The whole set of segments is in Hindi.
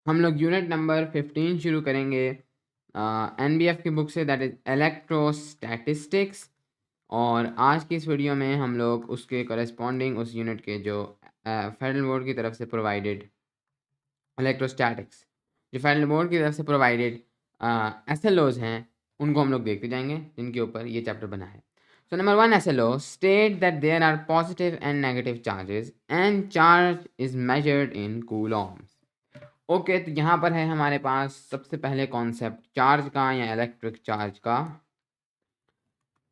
हम लोग यूनिट नंबर 15 शुरू करेंगे एनबीएफ की बुक से, दैट इज़ इलेक्ट्रोस्टैटिस्टिक्स। और आज की इस वीडियो में हम लोग उसके करस्पॉन्डिंग उस यूनिट के जो फेडरल बोर्ड की तरफ से प्रोवाइडेड इलेक्ट्रोस्टैटिक्स, जो फेडरल बोर्ड की तरफ से प्रोवाइडेड एसएलओज हैं, उनको हम लोग देखते जाएंगे, जिनके ऊपर ये चैप्टर बना है। So number 1, SLO state that there are positive and negative charges and charge is measured in coulombs. Okay, तो यहाँ पर है हमारे पास सबसे पहले कॉन्सेप्ट चार्ज का या इलेक्ट्रिक चार्ज का।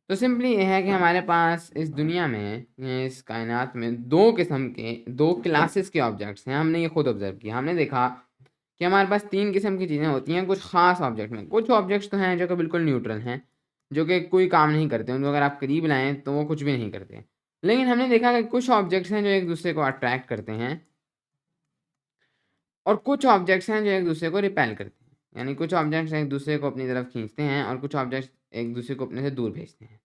तो सिंपली ये है कि हमारे पास इस दुनिया में, इस कायनात में दो किस्म के, दो क्लासेस के ऑब्जेक्ट्स हैं। हमने ये खुद ऑब्जर्व किया, हमने देखा कि हमारे पास तीन किस्म की चीज़ें होती हैं कुछ ख़ास ऑब्जेक्ट में। कुछ ऑब्जेक्ट्स तो हैं जो कि बिल्कुल न्यूट्रल हैं, जो कि कोई काम नहीं करते, उनको अगर आप करीब लाएँ तो वो कुछ भी नहीं करते। लेकिन हमने देखा कि कुछ ऑब्जेक्ट्स हैं जो एक दूसरे को अट्रैक्ट करते हैं, और कुछ ऑब्जेक्ट्स हैं जो एक दूसरे को रिपेल करते हैं। यानी कुछ ऑब्जेक्ट्स एक दूसरे को अपनी तरफ खींचते हैं और कुछ ऑब्जेक्ट्स एक दूसरे को अपने से दूर भेजते हैं।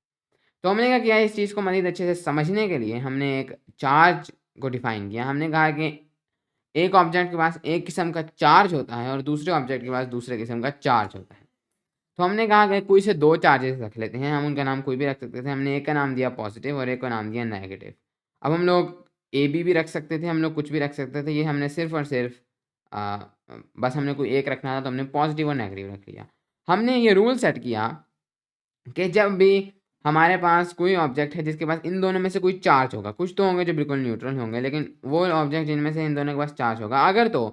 तो हमने क्या किया, इस चीज़ को मज़ीद अच्छे से समझने के लिए हमने एक चार्ज को डिफ़ाइन किया। हमने कहा कि एक ऑब्जेक्ट के पास एक किस्म का चार्ज होता है और दूसरे ऑब्जेक्ट के पास दूसरे किस्म का चार्ज होता है। तो हमने कहा कि कोई से दो चार्जेस रख लेते हैं, हम उनका नाम कोई भी रख सकते थे। हमने एक का नाम दिया पॉजिटिव और एक का नाम दिया नेगेटिव। अब हम लोग ए बी भी रख सकते थे, हम लोग कुछ भी रख सकते थे। ये हमने सिर्फ़ और सिर्फ बस हमने कोई एक रखना था, तो हमने पॉजिटिव और नेगेटिव रख लिया। हमने ये रूल सेट किया कि जब भी हमारे पास कोई ऑब्जेक्ट है जिसके पास इन दोनों में से कोई चार्ज होगा, कुछ तो होंगे जो बिल्कुल न्यूट्रल होंगे, लेकिन वो ऑब्जेक्ट जिनमें से इन दोनों के पास चार्ज होगा, अगर तो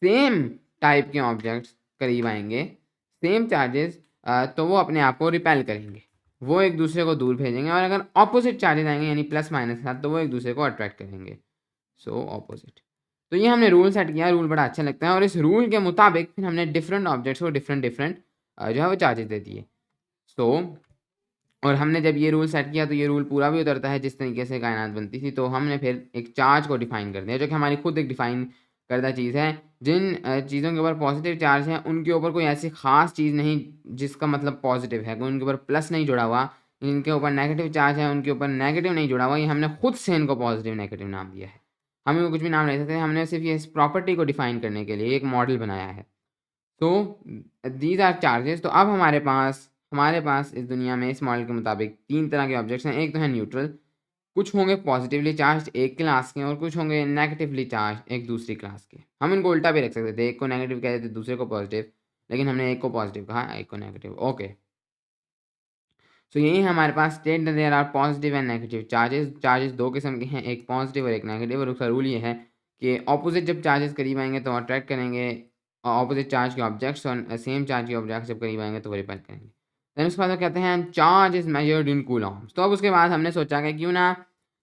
सेम टाइप के ऑब्जेक्ट्स करीब आएंगे, सेम चार्जेस, तो वो अपने आप को रिपेल करेंगे, वो एक दूसरे को दूर भेजेंगे। और अगर ऑपोजिट चार्जेस आएंगे यानी प्लस माइनस के साथ, तो वो एक दूसरे को अट्रैक्ट करेंगे। So opposite. तो ये हमने रूल सेट किया, रूल बड़ा अच्छा लगता है, और इस रूल के मुताबिक फिर हमने डिफरेंट ऑब्जेक्ट्स को डिफरेंट डिफरेंट जो है वो चार्जेस दे दिए। सो और हमने जब ये रूल सेट किया तो ये रूल पूरा भी उतरता है जिस तरीके से कायनात बनती थी। तो हमने फिर एक चार्ज को डिफाइन कर दिया, जो कि हमारी खुद एक डिफाइन करदा चीज़ है। जिन चीज़ों के ऊपर पॉजिटिव चार्ज है उनके ऊपर कोई ऐसी ख़ास चीज़ नहीं जिसका मतलब पॉजिटिव है, कोई उनके ऊपर प्लस नहीं जुड़ा हुआ। जिनके ऊपर नेगेटिव चार्ज है उनके ऊपर नेगेटिव नहीं जुड़ा हुआ। ये हमने खुद से इनको पॉजिटिव नेगेटिव नाम दिया है। हम इनको कुछ भी नाम ले सकते हैं, हमने सिर्फ ये इस प्रॉपर्टी को डिफाइन करने के लिए एक मॉडल बनाया है। तो दीज आर चार्जेस। तो अब हमारे पास इस दुनिया में इस मॉडल के मुताबिक तीन तरह के ऑब्जेक्ट्स हैं। एक तो है न्यूट्रल, कुछ होंगे पॉजिटिवली चार्ज एक क्लास के, और कुछ होंगे नेगेटिवली चार्ज एक दूसरी क्लास के। हम इनको उल्टा भी रख सकते थे, एक को नेगेटिव कह देते दूसरे को पॉजिटिव, लेकिन हमने एक को पॉजिटिव कहा एक को नेगेटिव। ओके, सो यही है हमारे पास state that there are positive and negative charges. Charges दो किस्म के हैं, एक पॉजिटिव और एक नेगेटिव। और उसका रूल ये है कि ऑपोजिट जब चार्जेस करीब आएंगे तो अट्रैक्ट करेंगे ऑपोजिट चार्ज के ऑब्जेक्ट्स, और सेम चार्ज के ऑब्जेक्ट्स जब करीब आएंगे तो वो रिपेल करेंगे। देन उसके बाद वो कहते हैं charge is measured in Coulomb's. तो अब उसके बाद हमने सोचा कि क्यों ना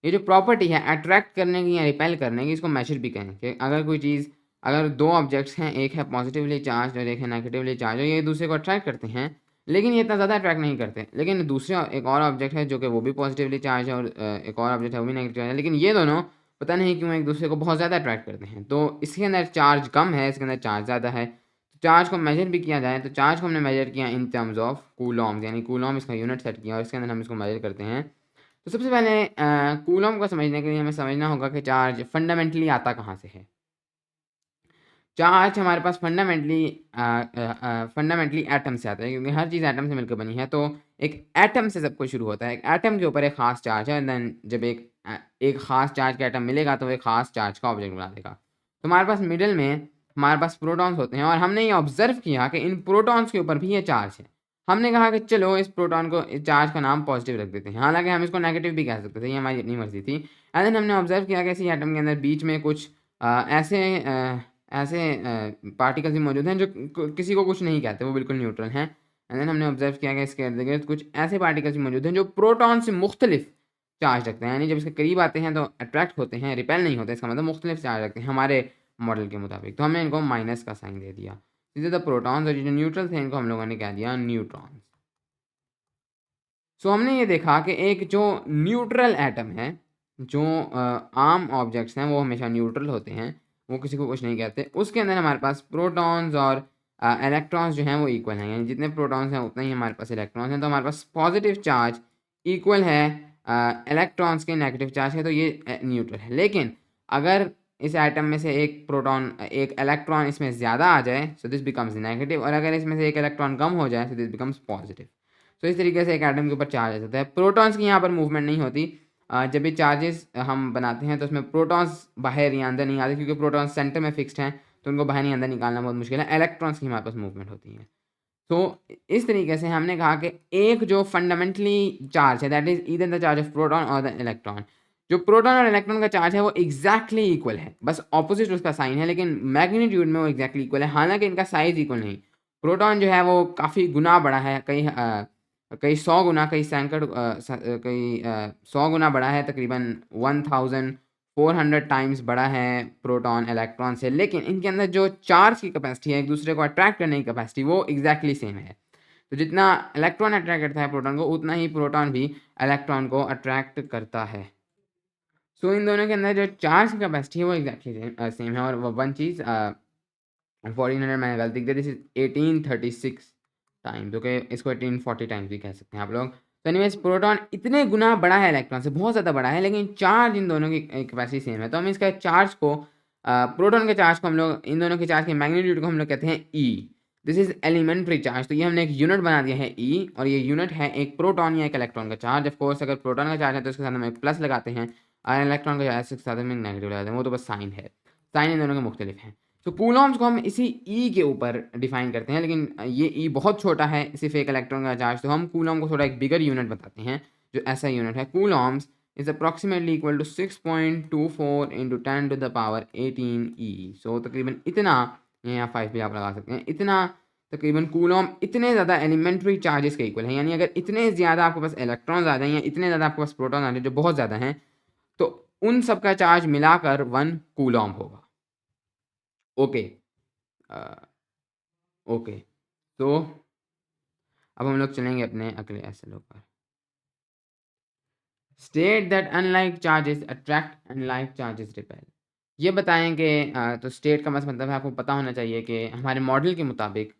ये जो प्रॉपर्टी है अट्रैक्ट करने की या रिपेल करने की, इसको मेजर भी करें कि अगर कोई चीज़, अगर दो ऑब्जेक्ट्स हैं, एक है पॉजिटिवली चार्ज और एक है नेगेटिवली चार्ज, और ये एक दूसरे को अट्रैक्ट करते हैं, लेकिन ये इतना ज़्यादा अट्रैक्ट नहीं करते। लेकिन दूसरे एक और ऑब्जेक्ट है जो कि वो भी पॉजिटिवली चार्ज है, और एक और ऑब्जेक्ट है वो भी नेगेटिव चार्ज है, लेकिन ये दोनों पता नहीं क्यों एक दूसरे को बहुत ज़्यादा अट्रैक्ट करते हैं। तो इसके अंदर चार्ज कम है, इसके अंदर चार्ज ज़्यादा है। तो चार्ज को मेजर भी किया जाए तो चार्ज को हमने मेजर किया इन टर्म्स ऑफ कूलॉम्स, यानी कूलॉम इसका यूनिट सेट किया और इसके अंदर हम इसको मेजर करते हैं। तो सबसे पहले कूलॉम को समझने के लिए हमें समझना होगा कि चार्ज फंडामेंटली आता कहाँ से है। चार्ज हमारे पास फंडामेंटली एटम से आता है, क्योंकि हर चीज़ एटम से मिलकर बनी है। तो एक एटम से सब कुछ शुरू होता है, एक एटम के ऊपर एक ख़ास चार्ज है, देन जब एक ख़ास चार्ज का एटम मिलेगा तो वो एक ख़ास चार्ज का ऑब्जेक्ट बना देगा। तो हमारे पास मिडिल में हमारे पास प्रोटॉन्स होते हैं, और हमने ये ऑब्जर्व किया कि इन प्रोटॉन्स के ऊपर भी ये चार्ज है। हमने कहा कि चलो इस प्रोटॉन को, इस चार्ज का नाम पॉजिटिव रख देते हैं, हालांकि हम इसको नेगेटिव भी कह सकते थे, ये हमारी अपनी मर्जी थी। एंड देन हमने ऑब्जर्व किया कि इसी एटम के अंदर बीच में कुछ ऐसे पार्टिकल्स भी मौजूद हैं जो किसी को कुछ नहीं कहते, वो बिल्कुल न्यूट्रल हैं। एंड देन हमने ऑब्जर्व किया कि इसके इर्द गिर्द कुछ ऐसे पार्टिकल्स भी मौजूद हैं जो प्रोटॉन से मुख्तलिफ चार्ज रखते हैं, यानी जब इसके करीब आते हैं तो अट्रैक्ट होते हैं, रिपेल नहीं होते। इसका मतलब मुख्तलिफ चार्ज रखते हैं हमारे मॉडल के मुताबिक। तो हमने इनको माइनस का साइन दे दिया। इधर द प्रोटॉन्स, और जो न्यूट्रल थे इनको हम लोगों ने कह दिया न्यूट्रॉन्स। सो हमने ये देखा कि एक जो न्यूट्रल एटम है, जो आम ऑब्जेक्ट्स हैं वो हमेशा न्यूट्रल होते हैं, वो किसी को कुछ नहीं कहते। उसके अंदर हमारे पास प्रोटॉन्स और इलेक्ट्रॉन्स जो हैं वो इक्वल हैं, यानी जितने प्रोटॉन्स हैं उतना ही हमारे पास इलेक्ट्रॉन्स हैं। तो हमारे पास पॉजिटिव चार्ज इक्वल है इलेक्ट्रॉन्स के नेगेटिव चार्ज है, तो ये न्यूट्रल है। लेकिन अगर इस एटम में से एक इलेक्ट्रॉन इसमें ज़्यादा आ जाए, सो दिस बिकम्स नेगेटिव, और अगर इसमें से एक इलेक्ट्रॉन कम हो जाए, सो दिस बिकम्स पॉजिटिव। तो इस तरीके से एक एटम के ऊपर चार्ज आ जाता है। प्रोटॉन्स की यहाँ पर मूवमेंट नहीं होती। जब भी चार्जेस हम बनाते हैं तो उसमें प्रोटॉन्स बाहर या अंदर नहीं आते, क्योंकि प्रोटॉन्स सेंटर में फिक्स्ड हैं, तो उनको बाहर नहीं अंदर निकालना बहुत मुश्किल है। इलेक्ट्रॉन्स की हमारे पास मूवमेंट होती है। तो इस तरीके से हमने कहा कि एक जो फंडामेंटली चार्ज है, that is either the charge of proton और द इलेक्ट्रॉन। जो प्रोटॉन और इलेक्ट्रॉन का चार्ज है वो एग्जैक्टली इक्वल है, बस ऑपोजिट उसका साइन है, लेकिन मैग्नीट्यूड में वो एग्जैक्टली इक्वल है। हालांकि इनका साइज इक्वल नहीं। प्रोटॉन जो है वो काफ़ी गुना बड़ा है, कई 100 गुना, कई 100 गुना बड़ा है, तकरीबन 1400 टाइम्स बड़ा है प्रोटॉन इलेक्ट्रॉन से। लेकिन इनके अंदर जो चार्ज की कैपेसिटी है, एक दूसरे को अट्रैक्ट करने की कैपेसिटी, वो एग्जैक्टली सेम है। तो जितना इलेक्ट्रॉन अट्रैक्ट करता है प्रोटॉन को, उतना ही प्रोटॉन भी इलेक्ट्रॉन को अट्रैक्ट करता है। सो इन दोनों के अंदर जो चार्ज की कैपेसिटी है वो एग्जैक्टली सेम है। और वन चीज़ 1400 मैंने गलती की, दिस इज 1836 टाइम्स, ओके, इसको 1840 टाइम्स भी कह सकते हैं आप लोग। तो एनीवेज प्रोटॉन इतने गुना बड़ा है इलेक्ट्रॉन से, बहुत ज़्यादा बड़ा है, लेकिन चार्ज इन दोनों की कैपेसिटी सेम है। तो हम इसका चार्ज को, प्रोटॉन के चार्ज को हम लोग, इन दोनों के चार्ज के मैग्नीट्यूड को हम लोग कहते हैं e. This is elementary charge. तो ये हमने एक यूनिट बना दिया है ई, और ये यूनिट है एक प्रोटॉन या एक इलेक्ट्रॉन का चार्ज। ऑफ कोर्स अगर प्रोटॉन का चार्ज है तो उसके साथ हम एक प्लस लगाते हैं, और इलेक्ट्रॉन का चार्ज के साथ हम एक नेगेटिव लगाते हैं, वो तो बस साइन है। साइन इन दोनों के मुख्तलिफ हैं। तो कूलॉम्स को हम इसी ई के ऊपर डिफाइन करते हैं, लेकिन ये ई बहुत छोटा है, सिर्फ एक इलेक्ट्रॉन का चार्ज, तो हम कूलॉम को थोड़ा एक बिगर यूनिट बताते हैं, जो ऐसा यूनिट है। Coulombs is approximately equal to 6.24 into 10⁻18 e. So तकरीबन इतना, यहाँ 5 भी आप लगा सकते हैं, इतना तकरीबन कूलॉम इतने ज़्यादा एलिमेंट्री चार्जेस के इक्वल है। यानी अगर इतने ज़्यादा आपके पास इलेक्ट्रॉन्स आ जाएं, या इतने ज़्यादा आपके पास प्रोटॉन आ जाए जो बहुत ज़्यादा हैं, तो उन सब का चार्ज मिलाकर 1 कूलॉम होगा। ओके, ओके, तो अब हम लोग चलेंगे अपने अगले एसएलओ पर। State that unlike charges attract, unlike charges repel. ये बताएं कि तो स्टेट का मतलब है, आपको पता होना चाहिए कि हमारे मॉडल के मुताबिक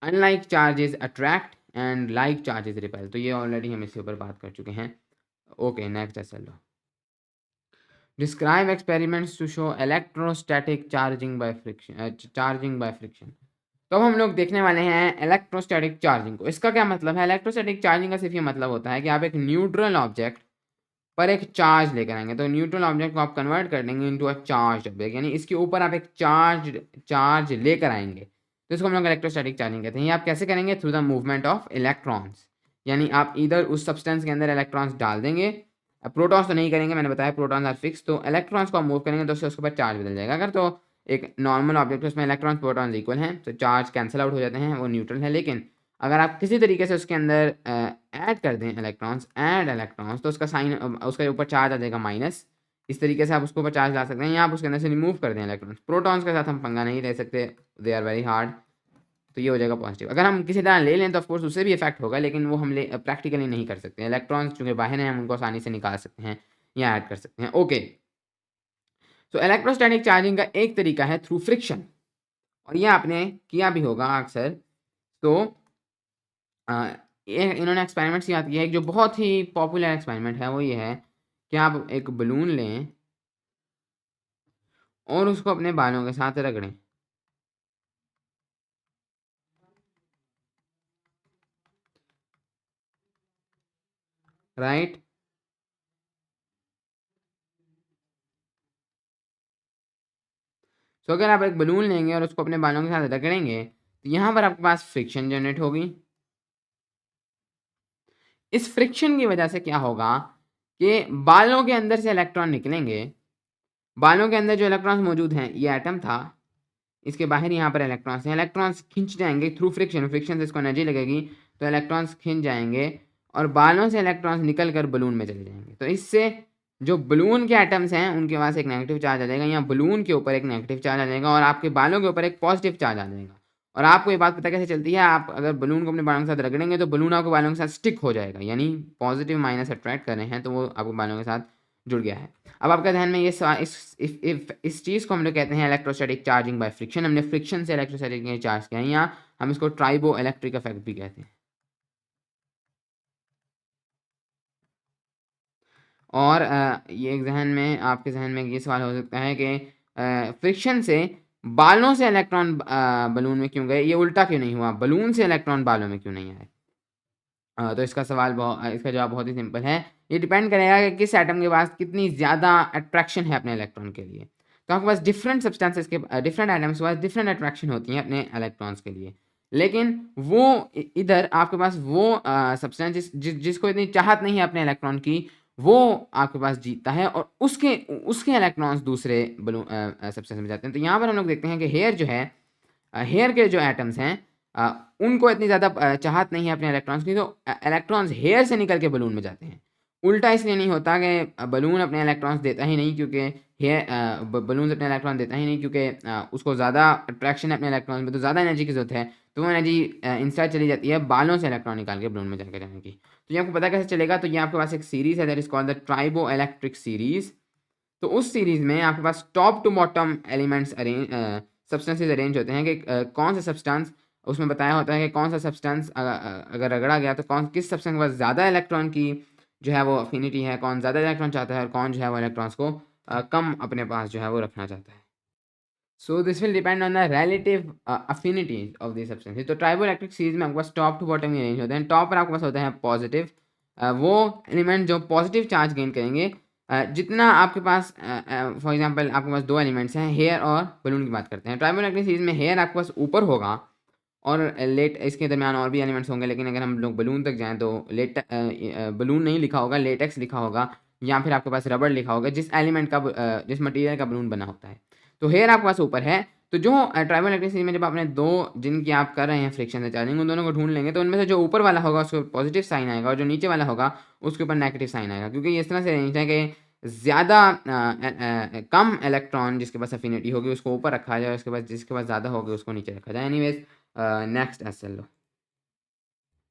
unlike charges attract and like charges repel. तो ये ऑलरेडी हम इसके ऊपर बात कर चुके हैं। Okay, next SLO. Describe experiments to show electrostatic charging by friction. तो हम लोग देखने वाले हैं इलेक्ट्रोस्टैटिक चार्जिंग को। इसका क्या मतलब है? इलेक्ट्रोस्टैटिक चार्जिंग का सिर्फ ये मतलब होता है कि आप एक न्यूट्रल ऑब्जेक्ट पर एक चार्ज लेकर आएंगे। तो न्यूट्रल ऑब्जेक्ट को आप कन्वर्ट कर देंगे इनटू अ चार्ज ऑब्जेक्ट, यानी इसके ऊपर आप एक चार्ज लेकर आएंगे, तो इसको हम लोग इलेक्ट्रोस्टैटिक चार्जिंग कहते हैं। ये आप कैसे करेंगे? Through the movement of electrons. यानी आप इधर उस सब्सटेंस के अंदर इलेक्ट्रॉन्स डाल देंगे, प्रोटॉन्स तो नहीं करेंगे, मैंने बताया प्रोटॉन्स आर फिक्स, तो इलेक्ट्रॉन्स को आप मूव करेंगे तो उससे उसके ऊपर चार्ज बदल जाएगा। अगर तो एक नॉर्मल ऑब्जेक्ट है उसमें इलेक्ट्रॉन्स प्रोटॉन्स इक्वल हैं, तो चार्ज कैंसिल आउट हो जाते हैं, वो न्यूट्रल है। लेकिन अगर आप किसी तरीके से उसके अंदर ऐड कर दें ऐड इलेक्ट्रॉन्स, तो उसका साइन, उसके ऊपर चार्ज आ जाएगा माइनस। इस तरीके से आप उसके ऊपर चार्ज ला सकते हैं, या आप उसके अंदर से रिमूव कर दें इलेक्ट्रॉन्स। प्रोटॉन्स के साथ हम पंगा नहीं ले सकते, दे आर वेरी हार्ड, तो ये हो जाएगा पॉजिटिव। अगर हम किसी तरह ले लें तो ऑफकोर्स उससे भी इफेक्ट होगा, लेकिन वो हम प्रैक्टिकली नहीं कर सकते। इलेक्ट्रॉन्स चूँकि बाहर हैं, हम उनको आसानी से निकाल सकते हैं या ऐड कर सकते हैं। ओके, तो इलेक्ट्रोस्टैटिक चार्जिंग का एक तरीका है थ्रू फ्रिक्शन, और ये आपने किया भी होगा अक्सर। तो ये इन्होंने एक्सपेरिमेंट्स याद किया है। एक जो बहुत ही पॉपुलर एक्सपेरिमेंट है वो ये है कि आप एक बलून लें और उसको अपने बालों के साथ रगड़ें। राइट, तो अगर आप एक बलून लेंगे और उसको अपने बालों के साथ रगड़ेंगे, तो यहाँ पर आपके पास फ्रिक्शन जनरेट होगी। इस फ्रिक्शन की वजह से क्या होगा कि बालों के अंदर से इलेक्ट्रॉन निकलेंगे। बालों के अंदर जो इलेक्ट्रॉन्स मौजूद हैं, ये एटम था, इसके बाहर यहाँ पर इलेक्ट्रॉन्स हैं। इलेक्ट्रॉन्स खिंच जाएंगे थ्रू फ्रिक्शन, फ्रिक्शन से इसको एनर्जी लगेगी, तो इलेक्ट्रॉन्स खिंच जाएंगे और बालों से इलेक्ट्रॉन्स निकल कर बलून में चले जाएंगे। तो इससे जो बलून के एटम्स हैं उनके पास एक नेगेटिव चार्ज आ जाएगा, या बलून के ऊपर एक नेगेटिव चार्ज आ जाएगा, और आपके बालों के ऊपर एक पॉजिटिव चार्ज आ जाएगा। और आपको ये बात पता कैसे चलती है? आप अगर बलून को अपने बालों के साथ रगड़ेंगे तो बलून आपके बालों के साथ स्टिक हो जाएगा, यानी पॉजिटिव माइनस अट्रैक्ट कर रहे हैं, तो वो आपके बालों के साथ जुड़ गया है। अब आपका ध्यान में ये इस चीज़ को हम लोग कहते हैं इलेक्ट्रोस्टैटिक चार्जिंग बाय फ्रिक्शन। हमने फ्रिक्शन से इलेक्ट्रोस्टैटिक चार्ज किया है, या हम इसको ट्राइबो इलेक्ट्रिक इफेक्ट भी कहते हैं। और ये एक जहन में, आपके जहन में ये सवाल हो सकता है कि फ्रिक्शन से बालों से इलेक्ट्रॉन बलून में क्यों गए, ये उल्टा क्यों नहीं हुआ, बलून से इलेक्ट्रॉन बालों में क्यों नहीं आए। तो इसका इसका जवाब बहुत ही सिंपल है, ये डिपेंड करेगा कि किस एटम के पास कितनी ज़्यादा अट्रैक्शन है अपने इलेक्ट्रॉन के लिए। तो आपके पास डिफरेंट सब्सटेंसेस के डिफरेंट एटम्स के पास डिफरेंट अट्रैक्शन होती हैं अपने इलेक्ट्रॉन्स के लिए, लेकिन वो इधर आपके पास वो सब्सटेंस जिसको इतनी चाहत नहीं है अपने इलेक्ट्रॉन की, वो आपके पास जीतता है और उसके उसके इलेक्ट्रॉन्स दूसरे सब्सटेंस में जाते हैं। तो यहाँ पर हम लोग देखते हैं कि हेयर जो है, हेयर के जो एटम्स हैं उनको इतनी ज़्यादा चाहत नहीं है अपने इलेक्ट्रॉन्स की, तो इलेक्ट्रॉन्स हेयर से निकल के बलून में जाते हैं। उल्टा इसलिए नहीं होता कि बलून अपने इलेक्ट्रॉन्स देता ही नहीं, क्योंकि हेयर बलून अपने इलेक्ट्रॉन देता ही नहीं क्योंकि उसको ज़्यादा अट्रैक्शन है अपने इलेक्ट्रॉन्स में, तो ज़्यादा एनर्जी की ज़रूरत है, तो वो एनर्जी इंस्टेड चली जाती है बालों से इलेक्ट्रॉन निकाल के बलून में जाकर जाने की। तो ये आपको पता कैसे चलेगा, तो ये आपके पास एक सीरीज़ है that is called the triboelectric series. तो उस सीरीज़ में आपके पास top to bottom elements substances arrange होते हैं कि कौन सा सब्सटेंस, उसमें बताया होता है कि कौन सा सब्सटेंस अगर रगड़ा गया तो किस सब्सटेंस के पास ज़्यादा इलेक्ट्रॉन की जो है वो अफिनिटी है, कौन ज़्यादा इलेक्ट्रॉन चाहता है और कौन जो है वो इलेक्ट्रॉन्स को कम अपने पास जो है वो रखना चाहता है। So this will depend on the relative affinities of the substances. तो ट्राइबो इलेक्ट्रिक सीरीज में आपके पास टॉप टू बॉटम ही अरेंज होते हैं। टॉप पर आपके पास होता है पॉजिटिव, वो एलिमेंट जो पॉजिटिव चार्ज गेन करेंगे। जितना आपके पास फॉर एग्जांपल आपके पास दो एलिमेंट्स हैं, हेयर और बलून की बात करते हैं। ट्राइबो इलेक्ट्रिक सीरीज में हेयर आपके पास ऊपर होगा और लेट इसके दरमियान और भी एलिमेंट्स होंगे, लेकिन अगर हम लोग बलून तक जाएँ तो बलून नहीं लिखा होगा, लेटेक्स लिखा होगा या फिर आपके पास रबड़ लिखा होगा, जिस एलिमेंट का जिस मटेरियल का बलून बना होता है। तो हेयर आपके पास ऊपर है, तो जो ट्राइबल इलेक्ट्रिक सीरीज में जब आपने दो जिनकी आप कर रहे हैं फ्रिक्शन से चार्जिंग, उन दोनों को ढूंढ लेंगे तो उनमें से जो ऊपर वाला होगा उसके ऊपर पॉजिटिव साइन आएगा और जो नीचे वाला होगा उसके ऊपर नेगेटिव साइन आएगा, क्योंकि ये इस तरह से अरेंज है कि ज़्यादा कम इलेक्ट्रॉन जिसके पास अफिनिटी होगी उसको ऊपर रखा जाए, उसके पास जिसके पास ज़्यादा होगी उसको नीचे रखा जाए। Anyways, next SLO.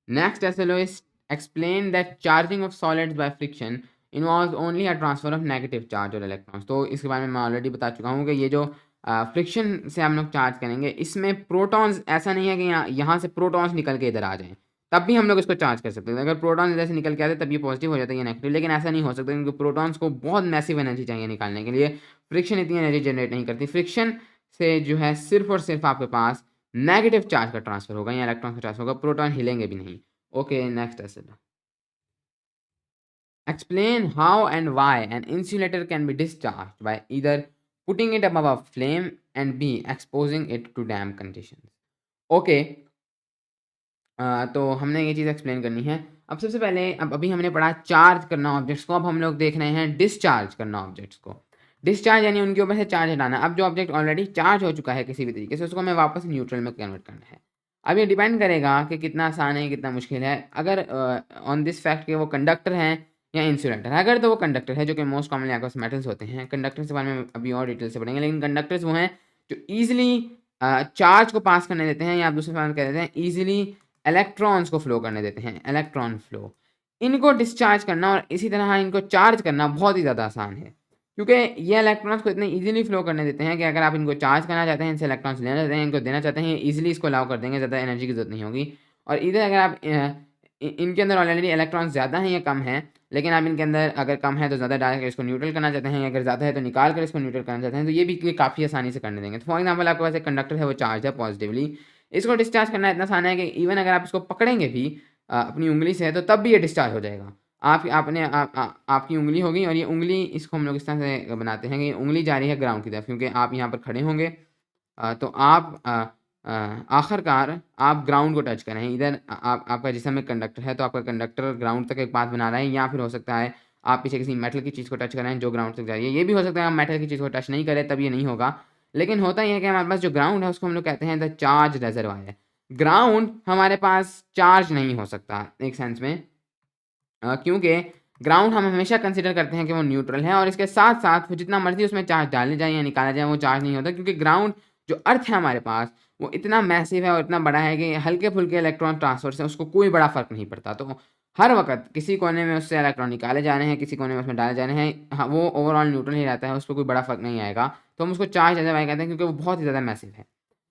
Next SLO is explain that charging of solids by friction involves only a transfer of negative charge और electrons। तो इसके बारे में मैं ऑलरेडी बता चुका हूँ कि ये जो फ्रिक्शन से हम लोग चार्ज करेंगे, इसमें प्रोटॉन्स, ऐसा नहीं है कि यहाँ से प्रोटॉन्स निकल के इधर आ जाएं तब भी हम लोग इसको चार्ज कर सकते हैं। अगर प्रोटॉन इधर से निकल के आते तब ये पॉजिटिव हो जाता है, ये नेगेटिव, लेकिन ऐसा नहीं हो सकता क्योंकि प्रोटॉन्स को बहुत मैसिव एनर्जी चाहिए निकालने के लिए। फ्रिक्शन इतनी एनर्जी जनरेट नहीं करती। फ्रिक्शन से जो है सिर्फ और सिर्फ आपके पास नेगेटिव चार्ज का ट्रांसफर होगा या इलेक्ट्रॉन का ट्रांसफर होगा, प्रोटॉन हिलेंगे भी नहीं। Okay, next SLO. Explain how and why an insulator can be discharged by either putting it above a flame and B exposing it to damp conditions. Okay, तो हमने ये चीज़ एक्सप्लेन करनी है। अब सबसे पहले अभी हमने पढ़ा चार्ज करना ऑब्जेक्ट्स को, अब हम लोग देख रहे हैं डिस्चार्ज करना ऑब्जेक्ट्स को। डिस्चार्ज यानी उनके ऊपर से चार्ज हटाना। अब जो ऑब्जेक्ट ऑलरेडी चार्ज हो चुका है किसी भी तरीके से, उसको हमें वापस न्यूट्रल में कन्वर्ट करना है। अब ये डिपेंड करेगा कि कितना आसान है, कितना मुश्किल है। अगर ऑन दिस फैक्ट कि वो कंडक्टर हैं या इंसुलेटर है। अगर तो वो कंडक्टर है, जो कि मोस्ट कॉमनली आपके पास मेटल्स होते हैं। कंडक्टर्स के बारे में अभी और डिटेल से पढ़ेंगे, लेकिन कंडक्टर्स वो हैं जो ईजिली चार्ज को पास करने देते हैं, या आप दूसरे फॉर्म कह देते हैं ईजिली इलेक्ट्रॉन्स को फ्लो करने देते हैं, इलेक्ट्रॉन फ्लो। इनको डिस्चार्ज करना और इसी तरह इनको चार्ज करना बहुत ही ज़्यादा आसान है, क्योंकि ये इलेक्ट्रॉन्स को इतने इजीली फ्लो करने देते हैं कि अगर आप इनको चार्ज करना चाहते हैं, इनसे इलेक्ट्रॉन्स लेना चाहते हैं, इनको देना चाहते हैं, इजीली इसको अलाउ कर देंगे, ज़्यादा एनर्जी की जरूरत नहीं होगी। और इधर अगर आप इनके अंदर ऑलरेडी इलेक्ट्रॉन्स ज़्यादा हैं या कम हैं, लेकिन आप इनके अंदर अगर कम है तो ज़्यादा डाल कर इसको न्यूट्रल करना चाहते हैं, अगर ज़्यादा है तो निकाल कर इसको न्यूट्रल करना चाहते हैं, तो ये भी काफ़ी आसानी से करने देंगे। तो फॉर एग्जाम्पल आपके पास एक कंडक्टर है, वो चार्ज है पॉजिटिवली, इसको डिस्चार्ज करना इतना आसान है कि इवन अगर आप इसको पकड़ेंगे भी अपनी उंगली से, तो तब भी ये डिस्चार्ज हो जाएगा। आपकी उंगली होगी और ये उंगली, इसको हम लोग इस तरह से बनाते हैं कि उंगली जा रही है ग्राउंड की तरफ, क्योंकि आप यहाँ पर खड़े होंगे तो आप आखिरकार आप ग्राउंड को टच कर रहे हैं। इधर आपका जिसम एक कंडक्टर है, तो आपका कंडक्टर ग्राउंड तक एक पाथ बना रहा है, या फिर हो सकता है आप पीछे किसी मेटल की चीज़ को टच कर रहे हैं जो ग्राउंड तक जा रही है। ये भी हो सकता है आप मेटल की चीज़ को टच नहीं करें, तब ये नहीं होगा। लेकिन होता ही है कि हमारे पास जो ग्राउंड है उसको हम लोग कहते हैं द चार्ज रिजर्वायर। ग्राउंड हमारे पास चार्ज नहीं हो सकता एक सेंस में, क्योंकि ग्राउंड हम हमेशा कंसिडर करते हैं कि वो न्यूट्रल है, और इसके साथ साथ वो जितना मर्जी उसमें चार्ज डाले जाए या निकाला जाए, वो चार्ज नहीं होता, क्योंकि ग्राउंड जो अर्थ है हमारे पास वो इतना मैसिव है और इतना बड़ा है कि हल्के फुल्के इलेक्ट्रॉन ट्रांसफर से उसको कोई बड़ा फर्क नहीं पड़ता। तो हर वक्त किसी कोने में उससे इलेक्ट्रॉन निकाले जा रहे हैं, किसी कोने में उसमें डाले जा रहे हैं, हाँ, वो ओवरऑल न्यूट्रल ही रहता है, उस पर कोई बड़ा फर्क नहीं आएगा। तो हम उसको चार्ज रिजर्वायर कहते हैं, क्योंकि वो बहुत ही ज़्यादा मैसिव है।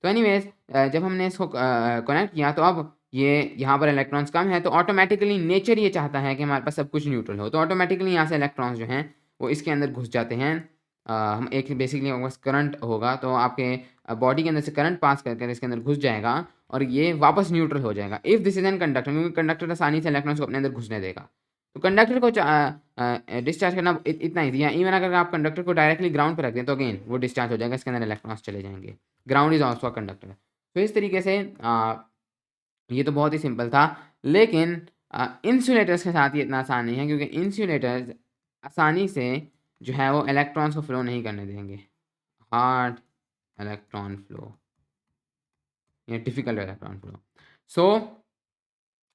तो एनीवेज, जब हमने इसको कनेक्ट किया, तो अब ये यहाँ पर इलेक्ट्रॉन्स कम है, तो ऑटोमेटिकली नेचर ये चाहता है कि हमारे पास सब कुछ न्यूट्रल हो, तो ऑटोमेटिकली यहाँ से इलेक्ट्रॉन्स जो हैं वो इसके अंदर घुस जाते हैं हम एक बेसिकली आपके पास करंट होगा, तो आपके बॉडी के अंदर से करंट पास करके इसके अंदर घुस जाएगा और ये वापस न्यूट्रल हो जाएगा। If this is an conductor, क्योंकि कंडक्टर आसानी से इलेक्ट्रॉन्स को अपने अंदर घुसने देगा। तो कंडक्टर को डिस्चार्ज करना इतना ईजी है। इवन अगर आप कंडक्टर को डायरेक्टली ग्राउंड पर रख दें तो अगेन वो डिस्चार्ज हो जाएगा, इसके अंदर इलेक्ट्रॉन्स चले जाएंगे। Ground is also a conductor. तो इस तरीके से ये तो बहुत ही सिंपल था, लेकिन इंसुलेटर्स के साथ ये इतना आसान नहीं है, क्योंकि इंसुलेटर्स आसानी से जो है वो इलेक्ट्रॉन्स को फ्लो नहीं करने देंगे। हार्ड इलेक्ट्रॉन फ्लो या डिफिकल्ट इलेक्ट्रॉन फ्लो। सो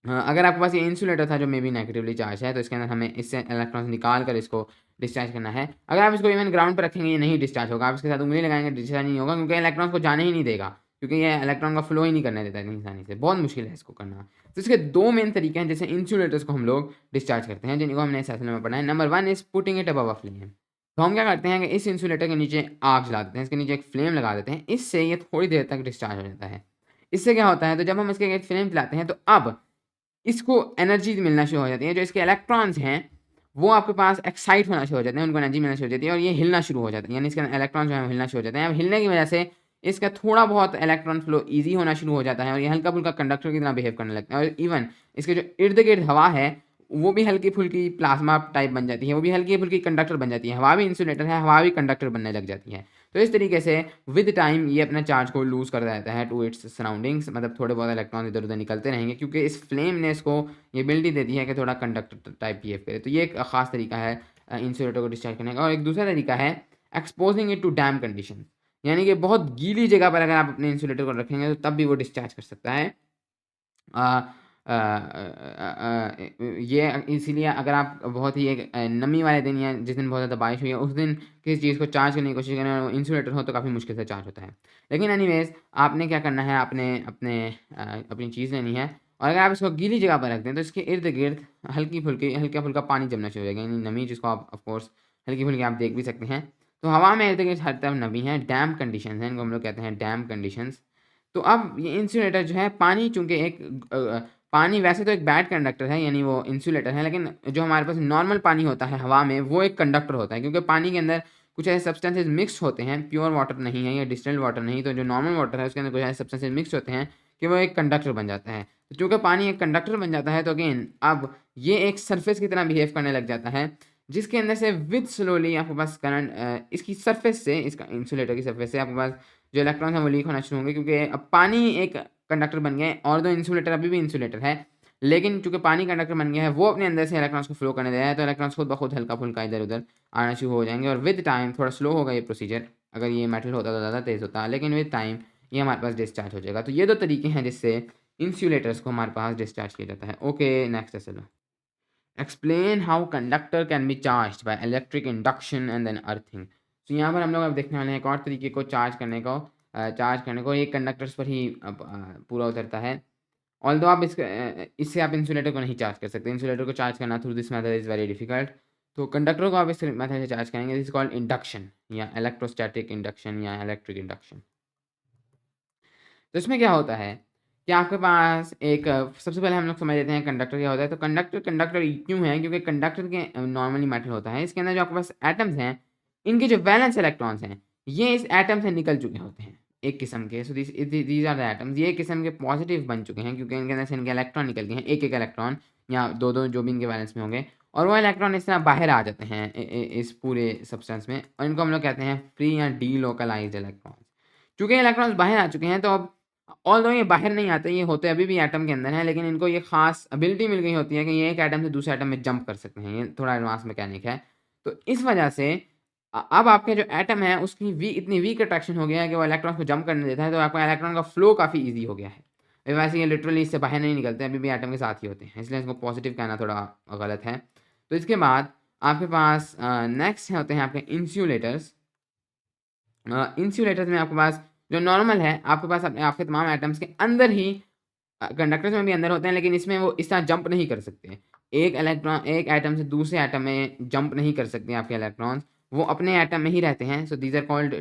अगर आपके पास ये इंसुलेटर था जो मे बी नेगेटिवली चार्ज है, तो इसके अंदर हमें इससे इलेक्ट्रॉन्स निकाल कर इसको डिस्चार्ज करना है। अगर आप इसको इवन ग्राउंड पर रखेंगे ये नहीं डिस्चार्ज होगा, आप इसके साथ उंगली लगाएंगे डिस्चार्ज नहीं होगा, क्योंकि इलेक्ट्रॉन्स को जाने ही नहीं देगा, क्योंकि ये इलेक्ट्रॉन का फ्लो ही नहीं करने देता इतनी आसानी से। बहुत मुश्किल है इसको करना। तो इसके दो मेन तरीके हैं जैसे इंसुलेटर्स को हम लोग डिस्चार्ज करते हैं, जिनको हमने इस सेशन में पढ़ा है। Number 1 is putting it above a flame. तो हम क्या करते हैं कि इस इंसुलेटर के नीचे आग जला देते हैं, इसके नीचे एक फ्लेम लगा देते हैं, इससे ये थोड़ी देर तक डिस्चार्ज हो जाता है। इससे क्या होता है, तो जब हम इसके फ्लेम चलाते हैं तो अब इसको एनर्जी मिलना शुरू हो जाती है। जो इसके इलेक्ट्रॉन्स हैं वो आपके पास एक्साइट होना शुरू हो जाते हैं, उनको एनर्जी मिलना शुरू हो जाती है और ये हिलना शुरू हो जाता है, यानी इसके इलेक्ट्रॉन जो है हिलना शुरू हो जाते हैं। अब हिलने की वजह से इसका थोड़ा बहुत इलेक्ट्रॉन फ्लो ईजी होना शुरू हो जाता है और ये हल्का फुल्का कंडक्टर की तरह बिहेव करने लगता है। और इवन इसके जो इर्द गिर्द हवा है वो भी हल्की फुल्की प्लाज्मा टाइप बन जाती है, वो भी हल्की फुल्की कंडक्टर बन जाती है। हवा भी इंसुलेटर है, हवा भी कंडक्टर बनने लग जाती है। तो इस तरीके से विद टाइम ये अपना चार्ज को लूज़ कर देता है टू इट्स सराउंडिंग्स, मतलब थोड़े बहुत इलेक्ट्रॉन इधर उधर निकलते रहेंगे, क्योंकि इस फ्लेम ने इसको ये एबिलिटी देती है कि थोड़ा कंडक्टर टाइप बिहेव करे। तो ये एक ख़ास तरीका है इंसुलेटर को डिस्चार्ज करने का। और एक दूसरा तरीका है exposing it to damp condition, यानी कि बहुत गीली जगह पर अगर आप अपने इंसुलेटर को रखेंगे तो तब भी वो डिस्चार्ज कर सकता है। ये इसीलिए अगर आप बहुत ही एक नमी वाले दिन या जिस दिन बहुत ज़्यादा बारिश हुई है उस दिन किसी चीज़ को चार्ज करने की कोशिश करें और वो इंसुलेटर हो तो काफ़ी मुश्किल से चार्ज होता है। लेकिन एनीवेज़ आपने क्या करना है, आपने अपने अपनी चीज़ लेनी है और अगर आप इसको गीली जगह पर रख दें तो इसके इर्द-गिर्द हल्की-फुल्की हल्का-फुल्का पानी जमना शुरू हो जाएगा, यानी नमी जिसको आप ऑफ कोर्स हल्की-फुल्की आप देख भी सकते हैं। तो हवा में इर्द-गिर्द हर तरफ नमी है, डैम्प कंडीशंस हैं, इनको हम लोग कहते हैं डैम्प कंडीशंस। तो अब ये इंसुलेटर जो है पानी चूँकि पानी वैसे तो एक बैड कंडक्टर है, यानी वो इंसुलेटर है, लेकिन जो हमारे पास नॉर्मल पानी होता है हवा में वो एक कंडक्टर होता है, क्योंकि पानी के अंदर कुछ ऐसे सब्सटेंसेस मिक्स होते हैं, प्योर वाटर नहीं है या डिस्टिल्ड वाटर नहीं, तो जो नॉर्मल वाटर है उसके अंदर कुछ ऐसे सब्सटेंसेस मिक्स होते हैं कि वो एक कंडक्टर बन जाता है। तो चूँकि पानी एक कंडक्टर बन जाता है तो अगेन अब ये एक सरफेस की तरह बिहेव करने लग जाता है, जिसके अंदर से विद स्लोली आपके पास करंट इसकी सरफेस से, इसका इंसुलेटर की सरफेस से आपके पास जो इलेक्ट्रॉन है वो लीक होना शुरू होंगे, क्योंकि अब पानी एक कंडक्टर बन गया है और दो इंसुलेटर अभी भी इंसुलेटर है, लेकिन चूँकि पानी कंडक्टर बन गया है वो अपने अंदर से इलेक्ट्रॉन्स को फ्लो करने दे रहा है, तो इलेक्ट्रॉन्स खुद ब खुद हल्का-फुल्का इधर-उधर आना शुरू हो जाएँगे और विद टाइम थोड़ा स्लो होगा ये प्रोसीजर। अगर ये मेटल होता तो ज़्यादा तेज़ होता, लेकिन विद टाइम ये हमारे पास डिस्चार्ज हो जाएगा। तो ये 2 तरीके हैं जिससे इंसुलेटर्स को हमारे पास डिस्चार्ज किया जाता है। ओके, नेक्स्ट है चलो। Explain how conductor can be charged by electric induction and then earthing. तो यहाँ पर हम लोग अब देखने वाले हैं एक और तरीके को चार्ज करने को, ये कंडक्टर्स पर ही पूरा उतरता है। ऑल्दो आप इससे आप इंसुलेटर को नहीं चार्ज कर सकते। इंसुलेटर को चार्ज करना through this method is very difficult. तो कंडक्टर को आप इस मेथड से चार्ज करेंगे, दिस इज कॉल्ड इंडक्शन या इलेक्ट्रोस्टैटिक इंडक्शन या इलेक्ट्रिक इंडक्शन। तो इसमें क्या होता है कि आपके पास एक सबसे पहले हम लोग समझ लेते हैं कंडक्टर क्या होता है। तो कंडक्टर कंडक्टर क्यों है, क्योंकि कंडक्टर के नॉर्मली मेटल होता है, इसके अंदर जो आपके पास एटम्स हैं इनके जो वैलेंस इलेक्ट्रॉन्स हैं ये इस एटम से निकल चुके होते हैं एक किस्म के। So these are the atoms, ये एक किस्म के पॉजिटिव बन चुके हैं क्योंकि इनके अंदर से इनके इलेक्ट्रॉन निकल गए हैं, एक एक इलेक्ट्रॉन या दो दो जो भी इनके वैलेंस में होंगे, और वो इलेक्ट्रॉन इस तरह बाहर आ जाते हैं इस पूरे सब्सटेंस में, और इनको हम लोग कहते हैं फ्री या डी लोकलाइज्ड इलेक्ट्रॉन्स। चूँकि इलेक्ट्रॉन्स बाहर आ चुके हैं तो अब ऑल्दो ये बाहर नहीं आते, ये होते अभी भी एटम के अंदर हैं, लेकिन इनको ये ख़ास एबिलिटी मिल गई होती है कि ये एक एटम से दूसरे एटम में जंप कर सकते हैं। ये थोड़ा एडवांस मैकेनिक है। तो इस वजह से अब आपके जो एटम है उसकी इतनी वीक अट्रैक्शन हो गया है कि वो इलेक्ट्रॉन को जंप करने देता है, तो आपका इलेक्ट्रॉन का फ्लो काफ़ी ईज़ी हो गया है। वैसे ये लिटरली इससे बाहर नहीं निकलते, अभी भी एटम के साथ ही होते हैं, इसलिए इसको पॉजिटिव कहना थोड़ा गलत है। तो इसके बाद आपके पास नेक्स्ट होते हैं आपके इंसुलेटर्स। इंसुलेटर्स में आपके पास जो नॉर्मल है, आपके पास आपके तमाम एटम्स के अंदर ही कंडक्टर्स में भी अंदर होते हैं, लेकिन इसमें वो इस तरह जंप नहीं कर सकते। एक एटम से दूसरे एटम में जंप नहीं कर सकते आपके इलेक्ट्रॉन्स, वो अपने एटम में ही रहते हैं। So these are called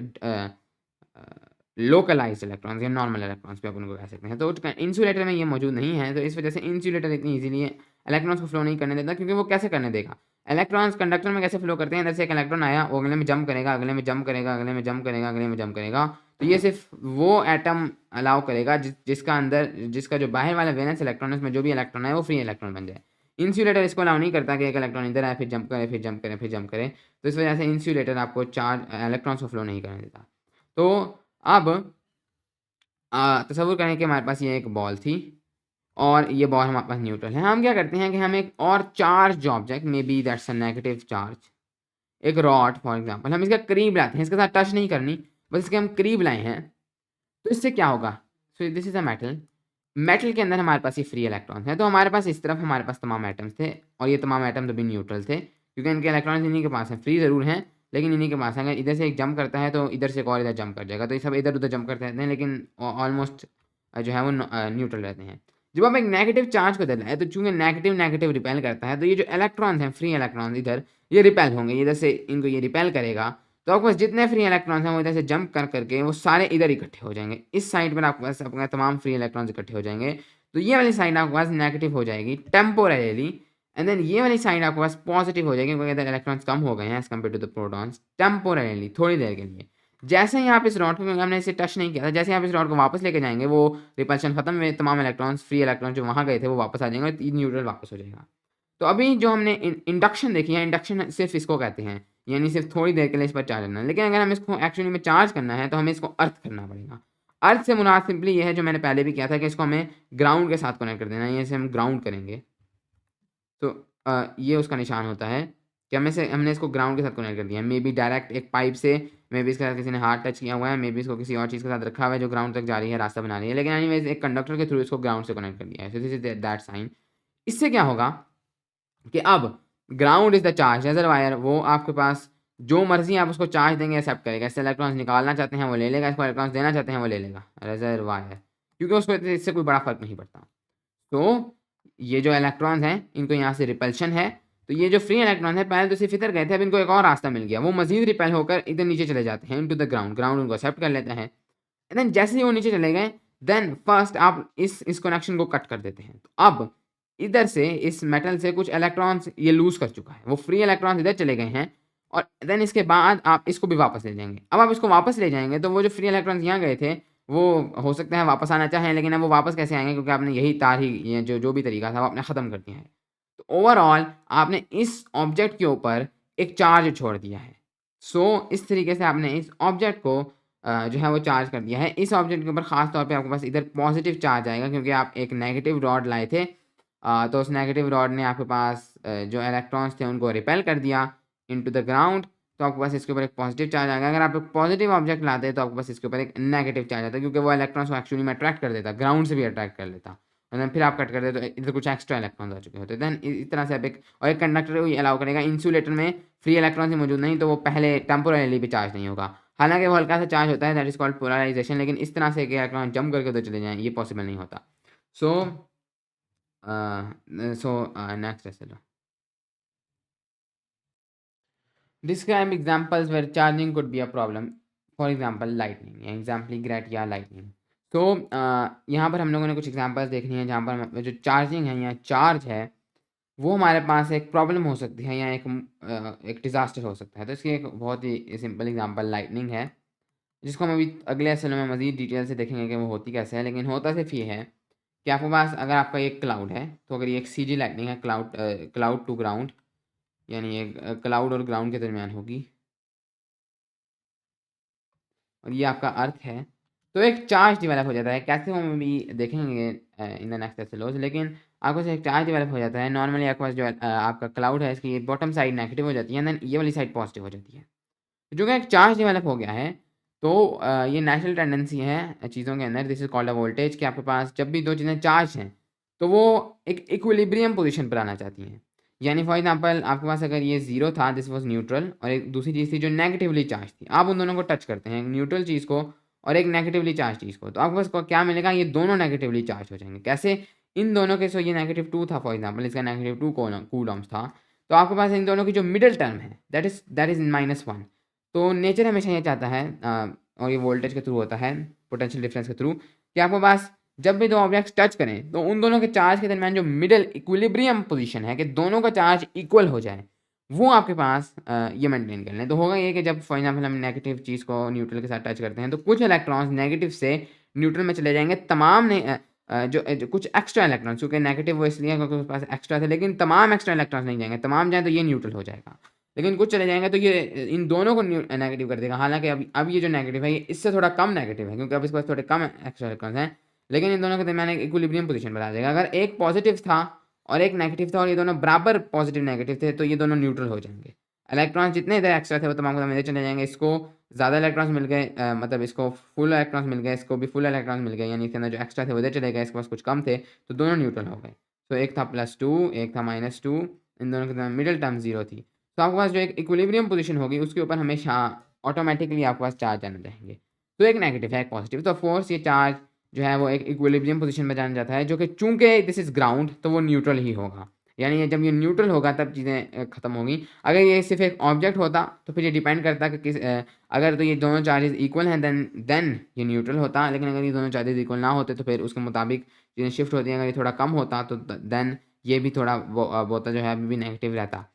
localised electrons या नॉर्मल इलेक्ट्रॉन्स भी आप उनको कह सकते हैं। तो इंसुलेटर में ये मौजूद नहीं है, तो इस वजह से इंसुलेटर इतनी ईज़िली इलेक्ट्रॉन्स को फ्लो नहीं करने देता, क्योंकि वो कैसे करने देगा? इलेक्ट्रॉन्स कंडक्टर में कैसे फ्लो करते हैं, इधर से एक इलेक्ट्रॉन आया, वो अगले में जंप करेगा, अगले में जंप करेगा, अगले में जंप करेगा, अगले में जंप करेगा। तो ये सिर्फ वो एटम अलाउ करेगा जिसका जो बाहर वाला वैलेंस इलेक्ट्रॉन है उसमें जो भी इलेक्ट्रॉन है वो फ्री इलेक्ट्रॉन बन जाए। इंसुलेटर इसको अलाउ नहीं करता कि एक इलेक्ट्रॉन इधर आए फिर जंप करे, फिर जंप करे, फिर जंप करे। तो इस वजह से इंसुलेटर आपको चार्ज इलेक्ट्रॉन्स को फ्लो नहीं करने देता। तो अब तसव्वुर करें कि हमारे पास ये एक बॉल थी और ये बॉल हमारे पास न्यूट्रल है। हम क्या करते हैं कि हम एक और charge object, may be that's a negative charge, एक रॉड फॉर एग्जांपल, हम इसके करीब लाते हैं, इसके साथ टच नहीं करनी, बस इसके हम करीब लाए हैं। तो इससे क्या होगा, सो this is a metal, metal के अंदर हमारे पास ये फ्री इलेक्ट्रॉन है। तो हमारे पास इस तरफ हमारे पास तमाम एटम्स थे और ये तमाम एटम तो भी न्यूट्रल थे क्योंकि इनके इलेक्ट्रॉन इन्हीं के पास हैं, फ्री ज़रूर हैं लेकिन इन्हीं के पास हैं। अगर इधर से एक जंप करता है तो इधर से एक और इधर जंप कर जाएगा, तो ये सब इधर उधर जंप करते रहते हैं लेकिन ऑलमोस्ट जो है वो न्यूट्रल रहते हैं। जब आप एक नेगेटिव चार्ज को देना है तो चूंकि नेगेटिव नेगेटिव रिपेल करता है, तो ये जो इलेक्ट्रॉन्स हैं फ्री इलेक्ट्रॉन इधर ये रिपेल होंगे, इधर से इनको ये रिपेल करेगा। तो आपके पास जितने फ्री इलेक्ट्रॉन्स हैं वो इधर से जंप कर करके वो सारे इधर इकट्ठे हो जाएंगे। इस साइड पर आपके पास अपने तमाम फ्री इलेक्ट्रॉन्स इकट्ठे हो जाएंगे। तो ये वाली साइड आपके पास नेगेटिव हो जाएगी टेम्पोरेली, एंड देन ये वाली साइड आपके पास पॉजिटिव हो जाएगी क्योंकि इधर इलेक्ट्रॉन्स कम हो गए हैं as compare to the protons, temporarily, थोड़ी देर के लिए। जैसे ही आप इस रॉड को, क्योंकि हमने इसे टच नहीं किया था, जैसे ही आप इस रॉड को वापस लेके जाएंगे वो रिपल्शन खत्म हुए, तमाम इलेक्ट्रॉन्स फ्री इलेक्ट्रॉन जो वहाँ गए थे वो वापस आ जाएंगे और न्यूट्रल वापस हो जाएगा। तो अभी जो हमने इंडक्शन देखी है, इंडक्शन सिर्फ इसको कहते हैं, यानी सिर्फ थोड़ी देर के लिए इस पर चार्ज करना है। लेकिन अगर हमें इसको एक्चुअली में चार्ज करना है तो हमें इसको अर्थ करना पड़ेगा। अर्थ से मुराद सिंपली ये है जो मैंने पहले भी किया था कि इसको हमें ग्राउंड के साथ कनेक्ट कर देना है, ये से हम ग्राउंड करेंगे। तो ये उसका निशान होता है कि हमने इसको ग्राउंड के साथ कनेक्ट कर दिया है। मे बी डायरेक्ट एक पाइप से, मे बी इसके साथ किसी ने हाथ टच किया हुआ है, मे बी इसको किसी और चीज़ के साथ रखा हुआ है जो ग्राउंड तक जा रही है, रास्ता बना रही है, लेकिन एनीवेज एक कंडक्टर के थ्रू इसको ग्राउंड से कनेक्ट कर दिया है। So this is that sign. इससे क्या होगा कि अब ground is the charge reservoir, वो आपके पास जो मर्जी आप उसको चार्ज देंगे एक्सेप्ट करेगा। इससे इलेक्ट्रॉन्स निकालना चाहते हैं वो ले लेगा, इसको इलेक्ट्रॉन्स देना चाहते हैं वो ले लेगा, रिजर्वायर, क्योंकि उसको इससे कोई बड़ा फर्क नहीं पड़ता। तो ये जो इलेक्ट्रॉन्स हैं इनको यहाँ से रिपल्शन है, तो ये जो फ्री इलेक्ट्रॉन है पहले तो सिर्फ इधर गए थे, अब इनको एक और रास्ता मिल गया, वो मजीद रिपेल होकर इधर नीचे चले जाते हैं इनटू द ग्राउंड, ग्राउंड उनको एक्सेप्ट कर लेते हैं। एंड देन जैसे ही वो नीचे चले गए, देन फर्स्ट आप इस कनेक्शन को कट कर देते हैं। तो अब इधर से इस मेटल से कुछ इलेक्ट्रॉन्स ये लूज कर चुका है, वो फ्री इलेक्ट्रॉन्स इधर चले गए हैं और देन इसके बाद आप इसको भी वापस ले जाएंगे। अब आप इसको वापस ले जाएंगे तो वो जो फ्री इलेक्ट्रॉन्स यहाँ गए थे वो हो सकता है वापस आना चाहें, लेकिन अब वो वापस कैसे आएंगे क्योंकि आपने यही तार ही, ये जो भी तरीका था वो आपने ख़त्म कर दिया है। तो ओवरऑल आपने इस ऑब्जेक्ट के ऊपर एक चार्ज छोड़ दिया है। सो इस तरीके से आपने इस ऑब्जेक्ट को जो है वो चार्ज कर दिया है। इस ऑब्जेक्ट के ऊपर ख़ास तौर पे आपके पास इधर पॉजिटिव चार्ज आएगा क्योंकि आप एक नेगेटिव रॉड लाए थे। तो उस नेगेटिव रॉड ने आपके पास जो इलेक्ट्रॉन्स थे उनको रिपेल कर दिया इनटू द ग्राउंड, तो आपके पास इसके ऊपर एक पॉजिटिव चार्ज आएगा। अगर आप एक पॉजिटिव ऑब्जेक्ट लाते हैं तो आपके पास इसके ऊपर एक नेगेटिव चार्ज आता है क्योंकि वो इलेक्ट्रॉन्स को एक्चुअली में अट्रैक्ट कर देता, ग्राउंड से भी अट्रैक्ट कर लेता, और देन फिर आप कट कर देते तो इधर कुछ एक्स्ट्रा इलेक्ट्रॉन्स आ चुके होते हैं। देन इस तरह से आप एक कंडक्टर को अलाउ करेगा। इंसुलेटर में फ्री इलेक्ट्रॉन्स मौजूद नहीं तो वो पहले टेम्पोरली भी चार्ज नहीं होगा, हालांकि वो हल्का सा चार्ज होता है, दैट इज कॉल्ड पोलराइजेशन, लेकिन इस तरह से कि इलेक्ट्रॉन जंप करके उधर चले जाएँ ये पॉसिबल नहीं होता। सो नेक्स्ट ऐसे लो, describe examples where charging could be a problem, for example lightning, या एग्जाम्पली ग्रेट या लाइटनिंग। तो यहाँ पर हम लोगों ने कुछ एग्जांपल्स देखनी है जहाँ पर जो चार्जिंग है या चार्ज है वो हमारे पास एक प्रॉब्लम हो सकती है या एक डिज़ास्टर हो सकता है। तो इसकी एक बहुत ही सिंपल एग्जांपल लाइटनिंग है जिसको हम अभी अगले असल में मज़ीद डिटेल से देखेंगे कि वो होती कैसे है। लेकिन होता सिर्फ ये है कि आपके पास अगर आपका एक क्लाउड है, तो अगर ये एक सीजी लाइटनिंग है, क्लाउड टू ग्राउंड, यानी ये क्लाउड और ग्राउंड के दरमियान होगी और ये आपका अर्थ है, तो एक चार्ज डेवलप हो जाता है। कैसे वो हम भी देखेंगे इन द नेक्स्ट एपिसोड, लेकिन आपको से एक चार्ज डेवलप हो जाता है। नॉर्मली आपके पास जो आपका क्लाउड है इसकी बॉटम साइड नेगेटिव हो जाती है, देन ये वाली साइड पॉजिटिव हो जाती है। जो कि एक चार्ज डेवलप हो गया है, तो ये नेचुरल टेंडेंसी है चीज़ों के अंदर, this is called a voltage, कि आपके पास जब भी दो चीज़ें चार्ज हैं तो वो एक इक्विलिब्रियम पोजीशन पर आना चाहती हैं। यानी फॉर एग्जांपल आपके पास अगर ये ज़ीरो था, दिस वाज न्यूट्रल, और एक दूसरी चीज़ थी जो नेगेटिवली चार्ज थी, आप उन दोनों को टच करते हैं, न्यूट्रल चीज़ को और एक नेगेटिवली चार्ज चीज़ को, तो आपके पास क्या मिलेगा, ये दोनों नेगेटिवली चार्ज हो जाएंगे। कैसे, इन दोनों के, सो ये -2 था फॉर एग्जांपल, इसका -2 कूलम्स था, तो आपके पास इन दोनों की जो मिडिल टर्म है दैट इज़ -1। तो नेचर हमेशा ये चाहता है और ये वोल्टेज के थ्रू होता है, पोटेंशियल डिफरेंस के थ्रू, कि आपके पास जब भी दो ऑब्जेक्ट्स टच करें तो उन दोनों के चार्ज के दरमियान जो मिडिल इक्विलिब्रियम पोजीशन है कि दोनों का चार्ज इक्वल हो जाए, वो आपके पास ये मेंटेन कर लें। तो होगा ये कि जब फॉर एग्ज़ाम्पल हम नेगेटिव चीज़ को न्यूट्रल के साथ टच करते हैं, तो कुछ इलेक्ट्रॉन्स नेगेटिव से न्यूट्रल में चले जाएँगे। तमाम ने जो कुछ एक्स्ट्रा इलेक्ट्रॉन्स, क्योंकि नेगेटिव वो इसलिए है क्योंकि उसके पास एक्स्ट्रा थे, लेकिन तमाम एक्स्ट्रा इलेक्ट्रॉन्स नहीं जाएँगे। तमाम जाएँ तो ये न्यूट्रल हो जाएगा। लेकिन कुछ चले जाएँगे तो ये इन दोनों को नेगेटिव कर देगा। हालाँकि अब ये जो नेगेटिव है, ये इससे थोड़ा कम नेगेटिव है, क्योंकि अब इसके पास थोड़े कम एक्स्ट्रा इलेक्ट्रॉन्स हैं। लेकिन इन दोनों के दरमियान एक इक्विलिब्रियम पोज़ीशन बना देगा। अगर एक पॉज़िटिव था और एक नेगेटिव था और ये दोनों बराबर पॉज़िटिव नेगेटिव थे, तो ये दोनों न्यूट्रल हो जाएँगे। इलेक्ट्रॉन्स जितने इधर एक्स्ट्रा थे वो तमाम के तमाम इधर चले जाएँगे। इसको ज़्यादा इलेक्ट्रॉन्स मिल गए, मतलब इसको फुल इलेक्ट्रॉन्स मिल गए, इसको भी फुल इलेक्ट्रॉन्स मिल गए, यानी इसके अंदर जो एक्स्ट्रा थे वो इधर चले गए, इसके पास कुछ कम थे, तो दोनों न्यूट्रल हो गए। तो एक था +2, एक था -2, इन दोनों के दरमियान मिडल टर्म 0 थी। तो आपके पास जो एक इक्विलिब्रियम पोज़ीशन होगी, उसके ऊपर हमेशा ऑटोमैटिकली आपके पास चार्ज आने रहेंगे। तो एक नेगेटिव है, एक पॉज़िटिव। तो ऑफ़ कोर्स ये चार्ज जो है वो एक इक्विलिब्रियम पोज़ीशन में जाना जाता है, जो कि चूँकि दिस इज़ ग्राउंड, तो वो न्यूट्रल ही होगा। यानी ये जब ये न्यूट्रल होगा तब चीज़ें ख़त्म होंगी। अगर ये सिर्फ़ एक ऑब्जेक्ट होता तो फिर ये डिपेंड करता कि अगर तो ये दोनों चार्जेस इक्वल हैं देन ये न्यूट्रल होता। लेकिन अगर ये दोनों चार्जेस इक्वल ना होते तो फिर उसके मुताबिक चीज़ें शिफ्ट होती हैं। अगर ये थोड़ा कम होता तो देन ये भी थोड़ा वो होता जो है अभी भी नेगेटिव रहता।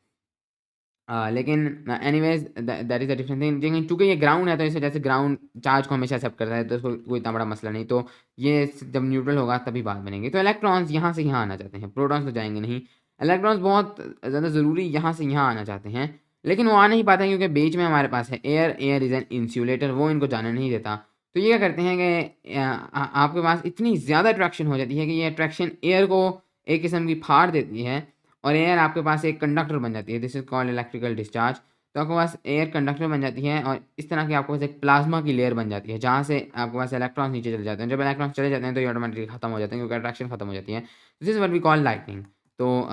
लेकिन anyways that is a different thing. लेकिन चूँकि ये ग्राउंड है तो इस वजह से ग्राउंड चार्ज को हमेशा एक्सेप्ट करता है, तो इसको कोई इतना बड़ा मसला नहीं। तो ये जब न्यूट्रल होगा तभी बात बनेगी। तो इलेक्ट्रॉन्स यहाँ से यहाँ आना चाहते हैं, प्रोटॉन्स तो जाएँगे नहीं। इलेक्ट्रॉन्स बहुत ज़्यादा ज़रूरी यहाँ से यहाँ आना चाहते हैं, लेकिन वो आ नहीं पाते हैं क्योंकि बीच में हमारे पास है air. Air is an insulator, वो इनको जाने नहीं देता। तो ये क्या करते हैं कि आपके पास इतनी ज़्यादा अट्रैक्शन हो जाती है कि ये अट्रैक्शन एयर को एक किस्म की फाड़ देती है और एयर आपके पास एक कंडक्टर बन जाती है। This is called electrical discharge. तो आपके पास एयर कंडक्टर बन जाती है और इस तरह की आपके पास एक प्लाज़्मा की लेयर बन जाती है, जहाँ से आपके पास इलेक्ट्रॉन्स नीचे चले जाते हैं। जब इलेक्ट्रॉन्स चले जाते हैं तो ये ऑटोमैटिकली खत्म हो जाते हैं क्योंकि अट्रैक्शन खत्म हो जाती है। This is what we call lightning. तो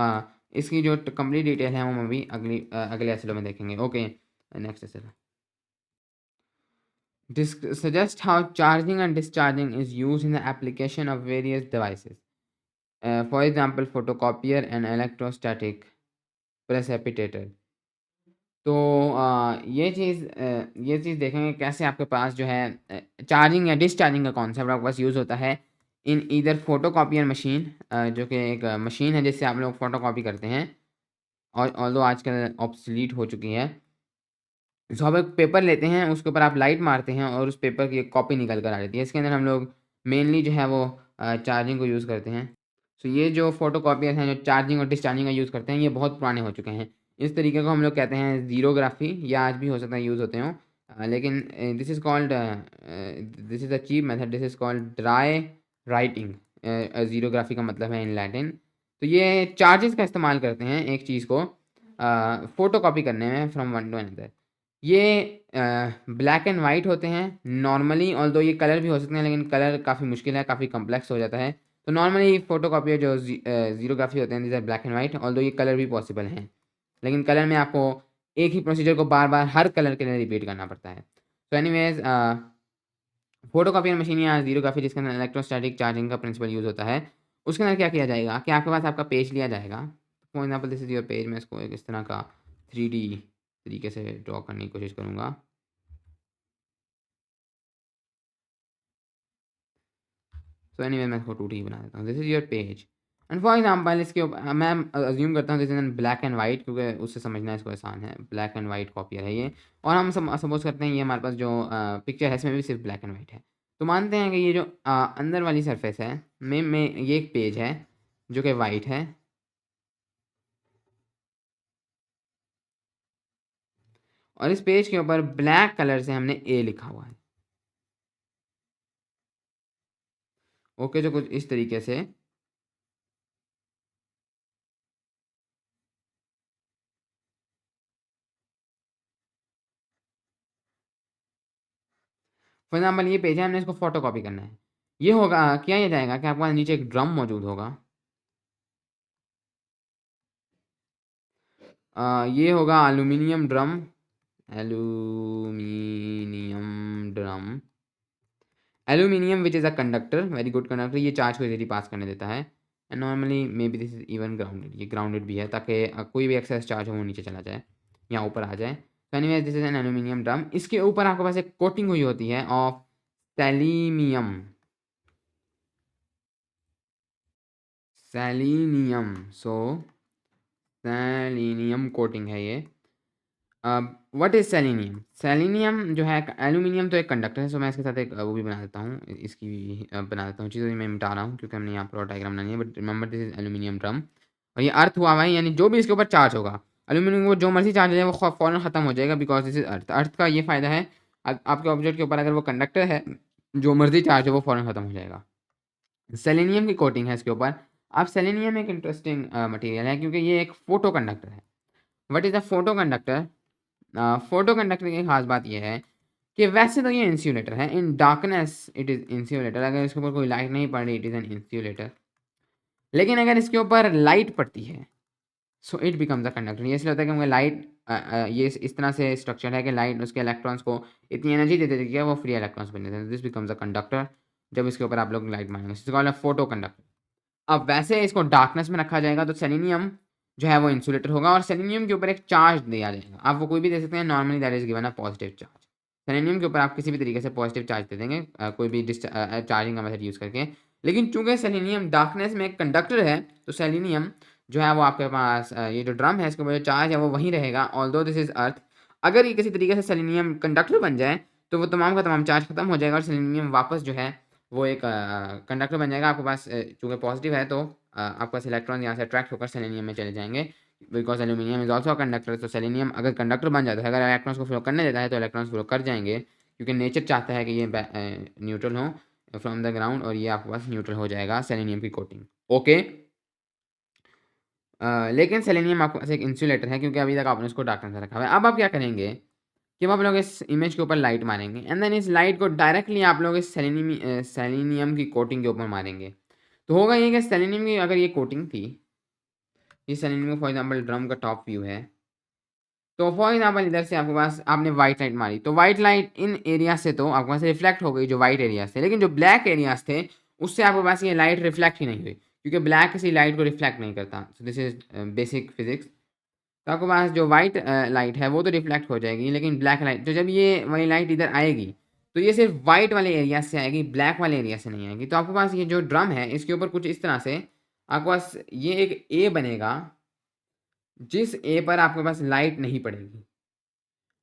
इसकी जो कंप्लीट डिटेल है वो हम अभी अगले एपिसोड में देखेंगे। Okay, next episode. Suggest how charging and discharging is used in the application of various devices. For example, photocopier and electrostatic precipitator. तो ये चीज़ देखेंगे कैसे आपके पास जो है चार्जिंग या डिस्चार्जिंग का कॉन्सेप्ट आपके पास यूज़ होता है इन ईदर फोटोकॉपियर मशीन, जो कि एक मशीन है जिससे आप लोग फ़ोटोकॉपी करते हैं और ऑल्दो आजकल ऑब्सोलीट हो चुकी है। सो आप एक पेपर लेते हैं, उसके ऊपर आप लाइट मारते हैं और उस पेपर की एक कॉपी निकल कर आ जाती है। इसके अंदर हम लोग मेनली जो है वो चार्जिंग को यूज़ करते हैं। सो ये जो फ़ोटोकॉपियर हैं, जो चार्जिंग और डिस्चार्जिंग का यूज़ करते हैं, ये बहुत पुराने हो चुके हैं। इस तरीके को हम लोग कहते हैं ज़ीरोग्राफ़ी, या आज भी हो सकता है यूज़ होते हों। लेकिन this is called this is a cheap method, this is called dry writing. Xerography का मतलब है इन लैटिन। तो ये चार्जेस का इस्तेमाल करते हैं एक चीज़ को फ़ोटोकॉपी करने में फ्रॉम वन टू अनदर। ये ब्लैक एंड वाइट होते हैं नॉर्मली, ऑल्दो ये कलर भी हो सकते हैं, लेकिन कलर काफ़ी मुश्किल है, काफ़ी कॉम्प्लेक्स हो जाता है। तो नॉर्मली फ़ोटोकॉपियर जो ज़ीरोग्राफ़ी होते हैं, these are black and white, although ये कलर भी पॉसिबल हैं। लेकिन कलर में आपको एक ही प्रोसीजर को बार-बार हर कलर के लिए रिपीट करना पड़ता है। तो एनीवेज़ फ़ोटोकॉपियर मशीन या ज़ीरोग्राफ़ी जिसके अंदर इलेक्ट्रोस्टैटिक चार्जिंग का प्रिंसिपल यूज़ होता है, उसके अंदर क्या किया जाएगा कि आपके पास आपका पेज लिया जाएगा। For example this is your page. मैं इसको एक इस तरह का 3D तरीके से ड्रॉ करने की कोशिश करूँगा। सो एनीवे मैं इसको 2D बना देता हूँ। This is your page and for example इसके मैं अज़्यूम करता हूँ this is in black and white, क्योंकि उससे समझना इसको आसान है। ब्लैक एंड व्हाइट कॉपियर है ये, और हम सपोज़ करते हैं ये हमारे पास जो पिक्चर है इसमें भी सिर्फ ब्लैक एंड व्हाइट है। तो मानते हैं कि ये जो अंदर वाली सरफेस है में ये एक पेज है जो कि व्हाइट है, और इस पेज के ऊपर ब्लैक कलर से हमने ए लिखा हुआ है। ओके, जो कुछ इस तरीके से फॉर एग्ज़ाम्पल ये पेज है, हमने इसको फ़ोटोकॉपी करना है। ये होगा किया ये जाएगा कि आपके पास नीचे एक ड्रम मौजूद होगा। ये होगा aluminium drum. Aluminium drum, aluminium which is a conductor, very good conductor. ये चार्ज को इजीली पास करने देता है and normally may be this is even grounded. ये ग्राउंडेड भी है ताकि कोई भी एक्सेस चार्ज हो वो नीचे चला जाए या ऊपर आ जाए। तो anyways this is an aluminium drum. इसके ऊपर आपके पास एक कोटिंग हुई होती है of selenium. Selenium, so selenium coating है ये। What is selenium? सेलेनियम जो है एल्यूमिनियम तो एक कंडक्टर है, सो मैं इसके साथ एक वो भी बना देता हूँ, इसकी भी बना देता हूँ, चीज़ें मैं मिटा रहा हूँ क्योंकि हमने यहाँ पर डायग्राम बनानी है, but remember this is aluminium drum और ये अर्थ हुआ हुआ है, यानी जो भी इसके ऊपर चार्ज होगा, एल्यूमिनियम को जो मर्ज़ी चार्ज हो जाए वो फ़ौरन ख़त्म हो जाएगा बिकॉज़ दिस इज़ अर्थ। अर्थ का ये फ़ायदा है आपके ऑब्जेक्ट के ऊपर अगर वो कंडक्टर है, जो मर्ज़ी चार्ज हो वो फ़ौरन ख़त्म हो जाएगा। सेलेनियम की कोटिंग है इसके ऊपर। अब सेलेनियम एक इंटरेस्टिंग मटेरियल है क्योंकि ये एक फोटो कंडक्टर है। What is a photo conductor? Photo conductor की खास बात ये है कि वैसे तो ये इंसुलेटर है, in darkness it is insulator, अगर इसके ऊपर कोई लाइट नहीं पड़ रही इट इज़ एन इंसुलेटर, लेकिन अगर इसके ऊपर लाइट पड़ती है so it becomes a conductor. ये इसलिए होता है क्योंकि लाइट ये इस तरह से स्ट्रक्चर है कि लाइट उसके इलेक्ट्रॉन्स को इतनी एनर्जी दे देती है वो फ्री इलेक्ट्रॉन्स बन जाते हैं, दिस बिकम्स अ कंडक्टर जब इसके ऊपर आप लोग लाइट मारेंगे, इसको कॉल्ड अ फोटो कंडक्टर। अब वैसे इसको डार्कनेस में रखा जाएगा तो सेलेनियम जो है वो इंसुलेटर होगा और सेलेनियम के ऊपर एक चार्ज दिया जाएगा, आप वो कोई भी दे सकते हैं, normally that is given a positive charge. Selenium के ऊपर आप किसी भी तरीके से पॉजिटिव चार्ज दे देंगे, कोई भी चार्जिंग का मेथड यूज़ करके, लेकिन चूंकि सेलेनियम डार्कनेस में एक कंडक्टर है तो सेलेनियम जो है वो आपके पास ये जो ड्रम है इसके ऊपर जो चार्ज है वो वहीं रहेगा, ऑल्दो दिस इज अर्थ। अगर ये किसी तरीके से सेलेनियम कंडक्टर बन जाए तो वो तमाम का तमाम चार्ज खत्म हो जाएगा और सेलेनियम वापस जो है वो एक कंडक्टर बन जाएगा आपके पास, चूँकि पॉजिटिव है तो आपके पास इलेक्ट्रॉन यहाँ से अट्रैक्ट होकर सेलेनियम में चले जाएँगे because aluminium is also a conductor. तो सेलेनियम अगर कंडक्टर बन जाता है, अगर इलेक्ट्रॉन्स को फ्लो करने देता है तो इलेक्ट्रॉन्स फ्लो कर जाएँगे क्योंकि नेचर चाहता है कि ये न्यूट्रल हो फ्रॉम द ग्राउंड और ये आपके पास न्यूट्रल हो जाएगा सेलेनियम की कोटिंग। ओके। लेकिन सेलेनियम आपके पास एक इंसुलेटर है क्योंकि अभी तक आपने उसको डार्कनेस में रखा हुआ है। अब आप क्या करेंगे कि अब आप लोग इस इमेज के ऊपर लाइट मारेंगे एंड देन इस लाइट को डायरेक्टली आप लोग इस सेलेनियम की कोटिंग के ऊपर मारेंगे। तो होगा ये कि सेलेनियम की अगर ये कोटिंग थी, ये सेलेनियम फॉर एग्जांपल ड्रम का टॉप व्यू है, तो फॉर एग्जांपल इधर से आपके पास आपने व्हाइट लाइट मारी तो व्हाइट लाइट इन एरिया से तो आपके पास रिफ्लेक्ट हो गई जो व्हाइट एरियाज थे, लेकिन जो ब्लैक एरियाज थे उससे आपके पास ये लाइट रिफ्लेक्ट ही नहीं हुई क्योंकि ब्लैक किसी लाइट को रिफ्लेक्ट नहीं करता। सो दिस इज बेसिक फिजिक्स। तो आपके पास जो व्हाइट लाइट है वो तो रिफ्लेक्ट हो जाएगी, लेकिन ब्लैक लाइट तो जब ये वाली लाइट इधर आएगी तो ये सिर्फ व्हाइट वाले एरिया से आएगी, ब्लैक वाले एरिया से नहीं आएगी। तो आपके पास ये जो ड्रम है इसके ऊपर कुछ इस तरह से आपके पास ये एक ए बनेगा जिस ए पर आपके पास लाइट नहीं पड़ेगी,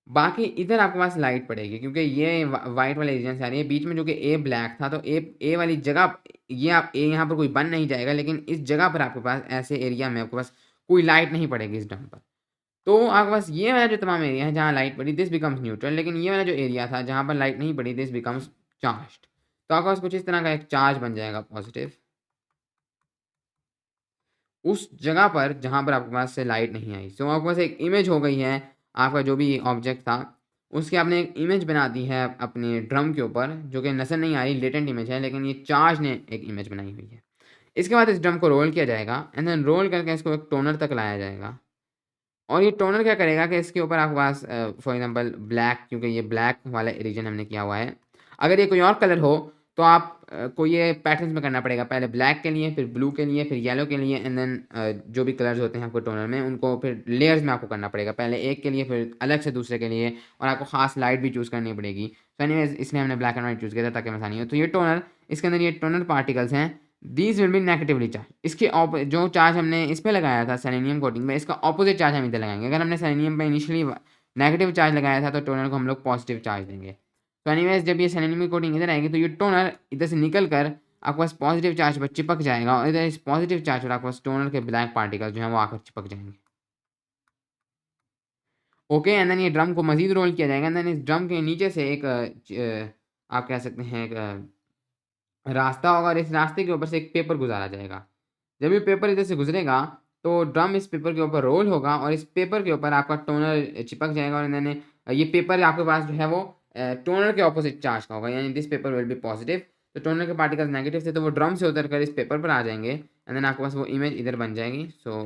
बाकी इधर आपके पास लाइट पड़ेगी क्योंकि ये व्हाइट वाले रीजन से आ रही है बीच में जो कि ए ब्लैक था, तो ए वाली जगह ये आप ए यहाँ पर कोई बन नहीं जाएगा, लेकिन इस जगह पर आपके पास ऐसे एरिया में आपके पास कोई लाइट नहीं पड़ेगी इस ड्रम पर। तो आपके पास ये वाला जो तमाम एरिया है जहाँ लाइट पड़ी दिस बिकम्स न्यूट्रल, लेकिन ये वाला जो एरिया था जहाँ पर लाइट नहीं पड़ी दिस बिकम्स चार्ज्ड। तो आपके पास कुछ इस तरह का एक चार्ज बन जाएगा पॉजिटिव उस जगह पर जहाँ पर आपके पास से लाइट नहीं आई। सो आपके पास एक इमेज हो गई है, आपका जो भी ऑब्जेक्ट था उसकी आपने एक इमेज बना दी है अपने ड्रम के ऊपर जो कि नज़र नहीं आ रही, लेटेंट इमेज है, लेकिन ये चार्ज ने एक इमेज बनाई हुई है। इसके बाद इस ड्रम को रोल किया जाएगा एंड देन रोल करके इसको एक टोनर तक लाया जाएगा और ये टोनर क्या करेगा कि इसके ऊपर आपके पास फॉर एग्जांपल ब्लैक, क्योंकि ये ब्लैक वाला रीजन हमने किया हुआ है, अगर ये कोई और कलर हो तो आप को ये पैटर्न्स में करना पड़ेगा, पहले ब्लैक के लिए फिर ब्लू के लिए फिर येलो के लिए एंड देन जो भी कलर्स होते हैं आपको टोनर में उनको फिर लेयर्स में आपको करना पड़ेगा, पहले एक के लिए फिर अलग से दूसरे के लिए, और आपको खास लाइट भी चूज़ करनी पड़ेगी। तो एनीवेज इसलिए हमने ब्लैक एंड वाइट चूज़ किया था ताकि आसानी हो। तो ये टोनर, इसके अंदर ये टोनर पार्टिकल्स हैं, these will be negatively charge. इसके जो चार्ज हमने इस पे लगाया था सेलेनियम कोटिंग में, इसका ऑपोजिट चार्ज हम इधर लगाएंगे। अगर हमने सेलेनियम पे इनिशियली नेगेटिव चार्ज लगाया था तो टोनर को हम लोग पॉजिटिव चार्ज देंगे। तो एनीवेज जब ये सेलेनियम की कोटिंग इधर आएगी तो ये टोनर इधर से निकल कर आपके पास पॉजिटिव चार्ज पर चिपक जाएगा और इधर इस पॉजिटिव चार्ज पर आपके पास टोनर के ब्लैक पार्टिकल जो हैं वो आकर चिपक जाएंगे। ओके, एंड देन ये ड्रम को मजीद रोल किया जाएगा एंड देन इस ड्रम के नीचे से एक आप कह सकते हैं एक रास्ता होगा और इस रास्ते के ऊपर से एक पेपर गुजारा जाएगा। जब ये पेपर इधर से गुजरेगा तो ड्रम इस पेपर के ऊपर रोल होगा और इस पेपर के ऊपर आपका टोनर चिपक जाएगा और मैंने ये पेपर आपके पास जो है वो टोनर के ऑपोजिट चार्ज का होगा, यानी this paper will be positive. तो टोनर के पार्टिकल्स नेगेटिव थे तो वो ड्रम से उतर कर इस पेपर पर आ जाएंगे एंड देन आपके पास वो इमेज इधर बन जाएगी। सो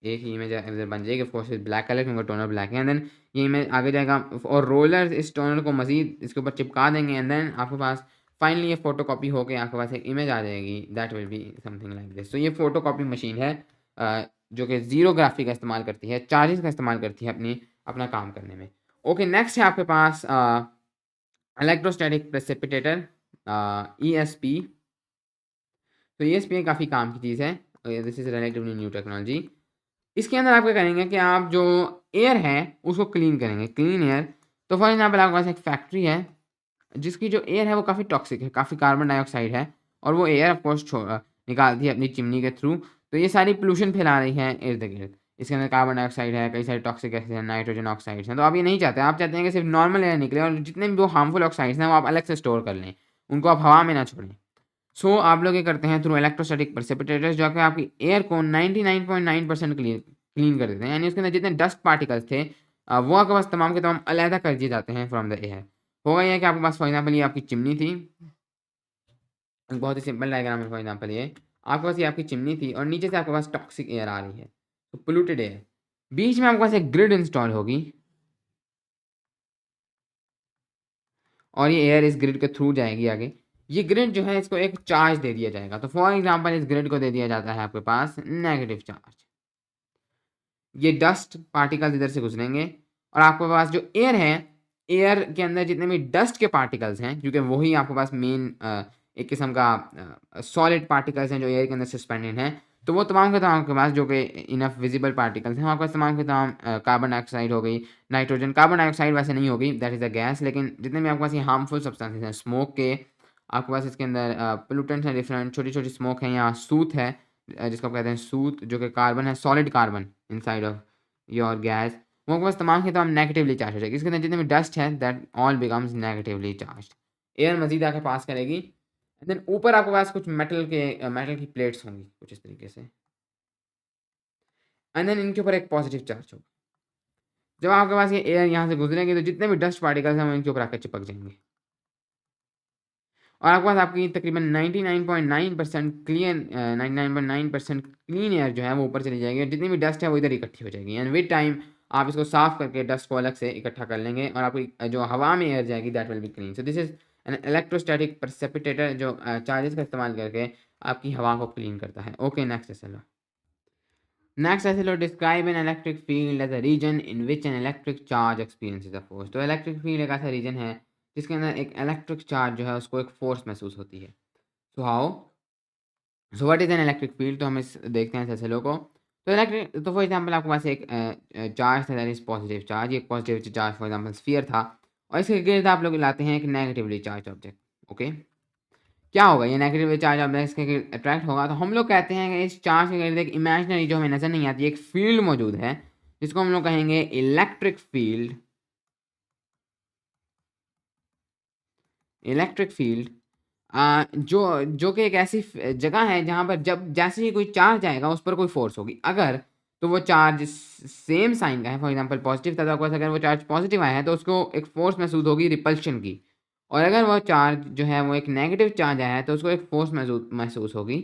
एक ही इमेज इधर बन जाएगी, ऑफकोर्स ब्लैक कलर क्योंकि टोनर ब्लैक है, एंड देन ये इमेज आगे जाएगा और रोलर इस टोनर को मजीद इसके ऊपर चिपका देंगे एंड देन आपके पास फाइनली ये फोटो कॉपी होकर आपके पास एक इमेज आ जाएगी, that will be something like this. तो ये फोटो कॉपी मशीन है जो कि ज़ीरो ग्राफी का इस्तेमाल करती है, चार्जेस का इस्तेमाल करती है अपना काम करने में। ओके, नेक्स्ट है आपके पास इलेक्ट्रोस्टैटिक प्रेसिपिटेटर, ESP। तो ESP काफ़ी काम की चीज़ है, this is relatively new technology. इसके अंदर आप क्या करेंगे कि आप जो एयर है उसको क्लीन करेंगे, क्लीन एयर। तो फॉर एग्ज़ाम्पल आपके पास एक फैक्ट्री है जिसकी जो एयर है वो काफ़ी टॉक्सिक है, काफ़ी कार्बन डाइऑक्साइड है और वो एयर ऑफ कोर्स निकालती है अपनी चिमनी के थ्रू। तो ये सारी पोल्यूशन फैला रही है इर्द-गिर्द। इसके अंदर कार्बन डाइऑक्साइड है, कई सारे टॉक्सिक गैसेज़ हैं, नाइट्रोजन ऑक्साइड्स हैं। तो आप ये नहीं चाहते, आप चाहते हैं कि सिर्फ़ नॉर्मल एयर निकले और जितने भी वो हार्मफुल ऑक्साइड्स हैं वो आप अलग से स्टोर कर लें, उनको आप हवा में ना छोड़ें। सो आप लोग ये करते हैं थ्रू इलेक्ट्रोस्टैटिक प्रेसिपिटेटर्स, जो कि आपकी एयर को 99.9% क्लीन कर देते हैं। यानी उसके अंदर जितने डस्ट पार्टिकल्स थे वो आपके पास तमाम के तमाम अलहदा कर दिए जाते हैं फ्रॉम द एयर। होगा ये कि आपके पास फॉर एग्ज़ाम्पल ये आपकी चिमनी थी, एक बहुत ही सिंपल डायग्राम है फॉर एग्ज़ाम्पल ये। आपके पास ये आपकी चिमनी थी और नीचे से आपके पास टॉक्सिक एयर आ रही है, तो पोल्यूटेड एयर। बीच में आपके पास एक ग्रिड इंस्टॉल होगी और ये एयर इस ग्रिड के थ्रू जाएगी आगे। ये ग्रिड जो है इसको एक चार्ज दे दिया जाएगा। तो फॉर एग्ज़ाम्पल इस ग्रिड को दे दिया जाता है आपके पास नेगेटिव चार्ज। ये डस्ट पार्टिकल्स इधर से गुजरेंगे और आपके पास जो एयर है, एयर के अंदर जितने भी डस्ट के पार्टिकल्स हैं, क्योंकि वही आपके पास मेन एक किस्म का सॉलिड पार्टिकल्स हैं जो एयर के अंदर सस्पेंडेड हैं। तो वो तमाम के तमाम आपके पास जो कि इनफ विजिबल पार्टिकल्स हैं, आपके पास तमाम के तमाम कार्बन डाइऑक्साइड हो गई, नाइट्रोजन, कार्बन डाइऑक्साइड वैसे नहीं होगी, दैट इज़ अ गैस, लेकिन जितने भी आपके पास ये हार्मफुल सब्सटेंसेस हैं, स्मोक के आपके पास इसके अंदर पोल्यूटेंट्स हैं डिफरेंट, छोटी-छोटी स्मोक है, यहाँ सूत है जिसको आप कहते हैं सूत, जो कि कार्बन है, solid carbon inside of your gas, वो आपके पास तमाम के तमाम नेगेटिवली चार्ज हो जाएगी। इसके अंदर जितने भी डस्ट है that all becomes negatively charged. Air मज़ीद आके पास करेगी एंड देन ऊपर आपके पास कुछ मेटल की प्लेट्स होंगी कुछ इस तरीके से एंड देन इनके ऊपर एक पॉजिटिव चार्ज होगा। जब आपके पास ये एयर यहाँ से गुजरेंगे तो जितने भी डस्ट पार्टिकल्स हैं वो इनके ऊपर आकर चिपक जाएँगे और आपके पास आपकी तकरीबन 99.9% क्लीन 99.9% क्लीन एयर जो है वो ऊपर चली जाएगी और जितनी भी डस्ट है वो इधर इकट्ठी हो जाएगी एंड विद टाइम आप इसको साफ करके डस्ट को अलग से इकट्ठा कर लेंगे और आपकी जो हवा में एयर जाएगी that will be clean. So this is an electrostatic precipitator जो चार्जेस का इस्तेमाल करके आपकी हवा को क्लीन करता है। ओके, नेक्स्ट है चलो। नेक्स्ट ऐसे लो describe an electric field as a region in which an electric charge experiences a force. तो इलेक्ट्रिक फील्ड एक ऐसा रीजन है जिसके अंदर एक इलेक्ट्रिक चार्ज जो है उसको एक फोर्स महसूस होती है। So how, so what is an electric field, तो हम इस देखते हैं सेसेलो को। तो इलेक्ट्रिक, तो फॉर एग्जांपल आपके पास एक चार्ज था दैट इज पॉजिटिव चार्ज, एक positive charge for example sphere था और इसके गिर्द आप लोग लाते हैं एक नेगेटिवली चार्ज ऑब्जेक्ट। ओके, क्या होगा, ये नेगेटिव चार्ज ऑब्जेक्ट इसके अट्रैक्ट होगा तो हम लोग कहते हैं कि इस चार्ज के गिर्द एक इमेजिनरी जो हमें नज़र नहीं आती एक फील्ड मौजूद है जिसको हम लोग कहेंगे इलेक्ट्रिक फील्ड। इलेक्ट्रिक फील्ड जो जो कि एक ऐसी जगह है जहाँ पर जब जैसे ही कोई चार्ज आएगा उस पर कोई फोर्स होगी, अगर तो वो चार्ज सेम साइन का है, फॉर एग्जांपल पॉजिटिव था तो आपके पास अगर वो चार्ज पॉजिटिव आया है तो उसको एक फोर्स महसूस होगी रिपल्शन की, और अगर वो चार्ज जो है वो एक नेगेटिव चार्ज आया है तो उसको एक फोर्स महसूस होगी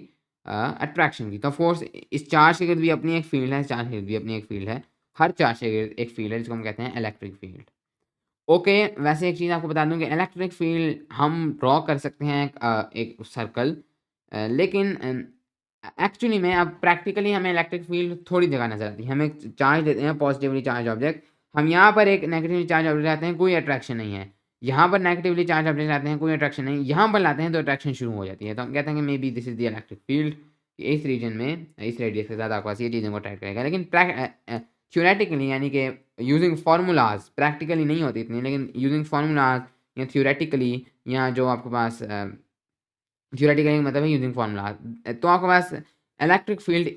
अट्रैक्शन की। तो फोर्स, इस चार्ज के गिर्द भी अपनी एक फील्ड है, इस चार्ज के गिर्द भी अपनी एक फील्ड है, हर चार्ज के गिर्द एक फील्ड है जिसको हम कहते हैं इलेक्ट्रिक फील्ड। ओके, वैसे एक चीज़ आपको बता दूँ कि इलेक्ट्रिक फील्ड हम ड्रॉ कर सकते हैं एक सर्कल, लेकिन एक्चुअली में अब प्रैक्टिकली हमें इलेक्ट्रिक फील्ड थोड़ी जगह नज़र आती है। हम एक चार्ज देते हैं पॉजिटिवली चार्ज ऑब्जेक्ट, हम यहाँ पर एक नेगेटिवली चार्ज ऑब्जेक्ट लाते हैं, कोई अट्रैक्शन नहीं है। यहाँ पर नेगेटिवली चार्ज ऑब्जेक्ट लाते हैं, कोई अट्रैक्शन नहीं, यहाँ पर लाते हैं तो अट्रैक्शन शुरू हो जाती है। तो हम कहते हैं कि may be this is the electric field, इस रीजन में, इस रेडियस के साथ आपके पास ये चीज़ों को अट्रैक्ट करेगा। लेकिन थ्योरेटिकली यानी कि यूजिंग फार्मूलाज, प्रैक्टिकली नहीं होती इतनी, लेकिन यूजिंग फार्मूलाज या थ्योरेटिकली, या जो आपके पास थ्योरेटिकली मतलब है यूजिंग फार्मूला, तो आपके पास इलेक्ट्रिक फील्ड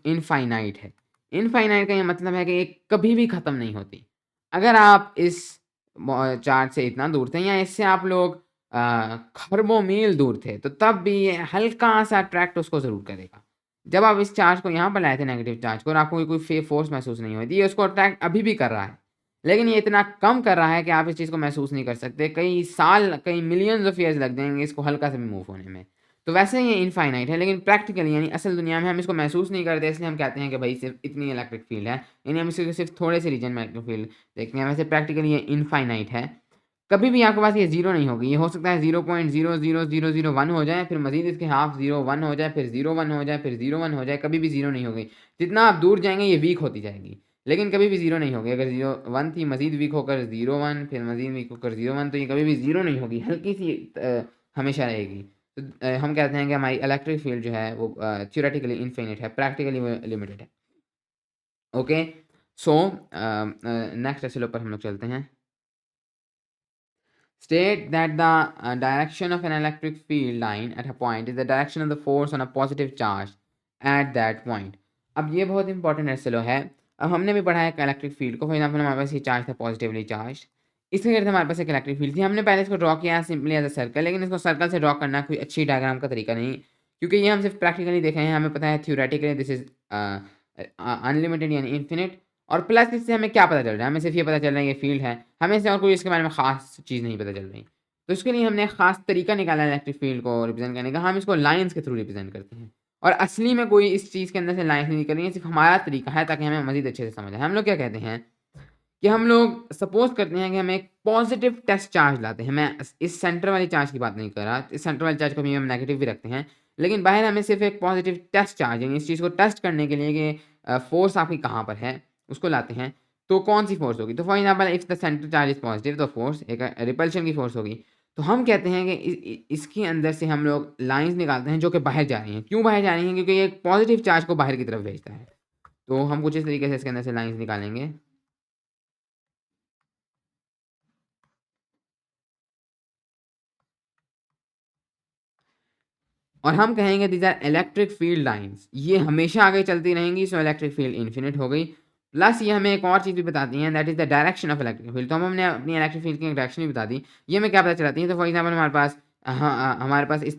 इनफाइनाइट है। इनफाइनाइट का ये मतलब है कि ये कभी भी ख़त्म नहीं होती। अगर आप इस चार्ज से इतना दूर थे या इससे आप लोग खरबों मील दूर थे तो तब भी ये हल्का सा अट्रैक्ट उसको ज़रूर करेगा। जब आप इस चार्ज को यहाँ पर लाए थे नेगेटिव चार्ज को और आपको कोई फोर्स महसूस नहीं हुई थी, ये उसको अट्रैक्ट अभी भी कर रहा है, लेकिन ये इतना कम कर रहा है कि आप इस चीज़ को महसूस नहीं कर सकते। कई साल, कई मिलियंस ऑफ ईयर्स लग जाएँगे इसको हल्का सा भी मूव होने में। तो वैसे ही ये इनफाइनाइट है, लेकिन प्रैक्टिकली यानी असल दुनिया में हम इसको महसूस नहीं करते, इसलिए हम कहते हैं कि भाई सिर्फ़ इतनी इलेक्ट्रिक फील्ड है। यानी हम इसके सिर्फ़ थोड़े से रीजन में इलेक्ट्रिक फील्ड देखते हैं। वैसे प्रैक्टिकली ये इनफाइनाइट है। कभी भी आपके पास ये ज़ीरो नहीं होगी। ये हो सकता है 0.00001 हो जाए, फिर मज़ीद इसके हाफ़ 0 1 हो जाए, फिर 0 1 हो जाए, फिर 0 1 हो जाए, कभी भी 0 नहीं होगी। जितना आप दूर जाएँगे ये वीक होती जाएगी, लेकिन कभी भी 0 नहीं होगी। अगर 0 1 थी, मज़ीद वीक होकर 0 1, फिर मज़ीद वीक होकर 0 1, तो ये कभी भी 0 नहीं होगी, हल्की-सी हमेशा रहेगी। तो हम कहते हैं कि हमारी इलेक्ट्रिक फील्ड जो है वो थ्योरेटिकली इनफिनिट है, प्रैक्टिकली वो लिमिटेड है। ओके, सो नेक्स्ट एसएलओ पर हम लोग चलते हैं। State that the direction of an electric field line at a point is the direction of the force on a positive charge at that point. अब ये बहुत इंपॉर्टेंट एसएलओ है। अब हमने भी पढ़ा है इलेक्ट्रिक फील्ड को। फॉर एग्जाम्पल हमारे पास ये चार्ज था पॉजिटिवली चार्ज, इसके करते हमारे पास एक इलेक्ट्रिक फील्ड थी। हमने पहले इसको ड्रॉ किया सिंपली एज अ सर्कल, लेकिन इसको सर्कल से ड्रॉ करना कोई अच्छी डायग्राम का तरीका नहीं, क्योंकि ये हम सिर्फ प्रैक्टिकली देखे हैं। हमें पता है थ्योरेटिकली दिस इज अनलिमिटेड यानी इन्फिनिट, और प्लस इससे हमें क्या पता चल रहा है, हमें सिर्फ ये पता चल रहा है ये फील्ड है, हमें इससे और कोई इसके बारे में खास चीज़ नहीं पता चल रही। तो इसके लिए हमने खास तरीका निकाला है इलेक्ट्रिक फील्ड को रिप्रेजेंट करने का। हम इसको लाइंस के थ्रू रिप्रेजेंट करते हैं, और असली में कोई इस चीज़ के अंदर से लाइंस नहीं निकल रही है, सिर्फ हमारा तरीका है ताकि हमें मजीद अच्छे से समझ आए। हम लोग क्या कहते हैं कि हम लोग सपोज करते हैं कि हम एक पॉजिटिव टेस्ट चार्ज लाते हैं। मैं इस सेंटर वाली चार्ज की बात नहीं कर रहा, इस सेंटर वाली चार्ज को भी हम नेगेटिव भी रखते हैं, लेकिन बाहर हमें सिर्फ एक पॉजिटिव टेस्ट चार्ज यानी इस चीज़ को टेस्ट करने के लिए कि फोर्स आपकी कहाँ पर है उसको लाते हैं। तो कौन सी फोर्स होगी? तो for example if the centre charge is positive, तो फोर्स एक रिपल्शन की फोर्स होगी। तो हम कहते हैं कि इसके अंदर से हम लोग लाइंस निकालते हैं जो कि बाहर जा रही हैं। क्यों बाहर जा रही हैं? क्योंकि ये एक पॉजिटिव चार्ज को बाहर की तरफ भेजता है। तो हम कुछ इस तरीके से इसके अंदर से लाइंस निकालेंगे। और हम कहेंगे these are electric field lines, ये हमेशा आगे चलती रहेंगी, सो इलेक्ट्रिक फील्ड इन्फिनिट हो गई। प्लस ये हमें एक और चीज़ भी बताती हैं, that is the direction of electric field. तो हमने अपनी इलेक्ट्रिक फील्ड की डायरेक्शन भी बता दी। ये हमें क्या पता चलाती है? तो फॉर एग्जाम्पल हमारे पास हमारे पास इस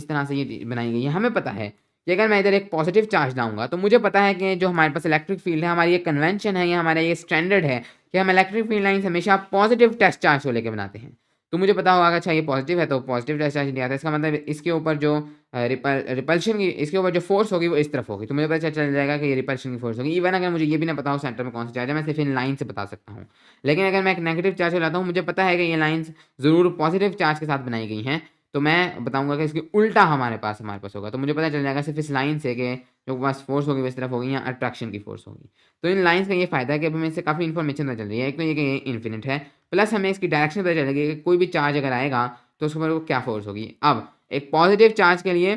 तरह से ये बनाई गई है। हमें पता है कि अगर मैं इधर एक पॉजिटिव चार्ज लाऊंगा, तो मुझे पता है कि जो हमारे पास इलेक्ट्रिक फील्ड है, हमारी ये कन्वेंशन है, या हमारा ये स्टैंडर्ड है कि हम इलेक्ट्रिक फील्ड लाइन्स हमेशा पॉजिटिव टेस्ट चार्ज को लेकर बनाते हैं। तो मुझे पता होगा अच्छा ये पॉजिटिव है तो पॉजिटिव टेस्ट चार्ज लिया था, इसका मतलब इसके ऊपर जो रिपल्शन की, इसके ऊपर जो फोर्स होगी वो इस तरफ होगी। तो मुझे पता चल जाएगा कि ये रिपल्शन की फोर्स होगी। इवन अगर मुझे ये भी ना पता हो सेंटर में कौन सा चार्ज है, मैं सिर्फ इन लाइन से बता सकता हूँ। लेकिन अगर मैं एक नेगेटिव चार्ज लाता हूँ, मुझे पता है कि ये लाइन्स ज़रूर पॉजिटिव चार्ज के साथ बनाई गई हैं, तो मैं बताऊंगा कि इसकी उल्टा हमारे पास होगा। तो मुझे पता चल जाएगा सिर्फ इस लाइन से कि जो पास फोर्स होगी वो इस तरफ होगी या अट्रैक्शन की फोर्स होगी। तो इन लाइन्स का ये फायदा है कि अभी हमें इससे काफ़ी इन्फॉर्मेशन पता चल रही है। एक तो ये कि ये इन्फिनिट है, प्लस हमें इसकी डायरेक्शन पता चलेगी कि कोई भी चार्ज अगर आएगा तो उसके ऊपर वो क्या फोर्स होगी। अब एक पॉजिटिव चार्ज के लिए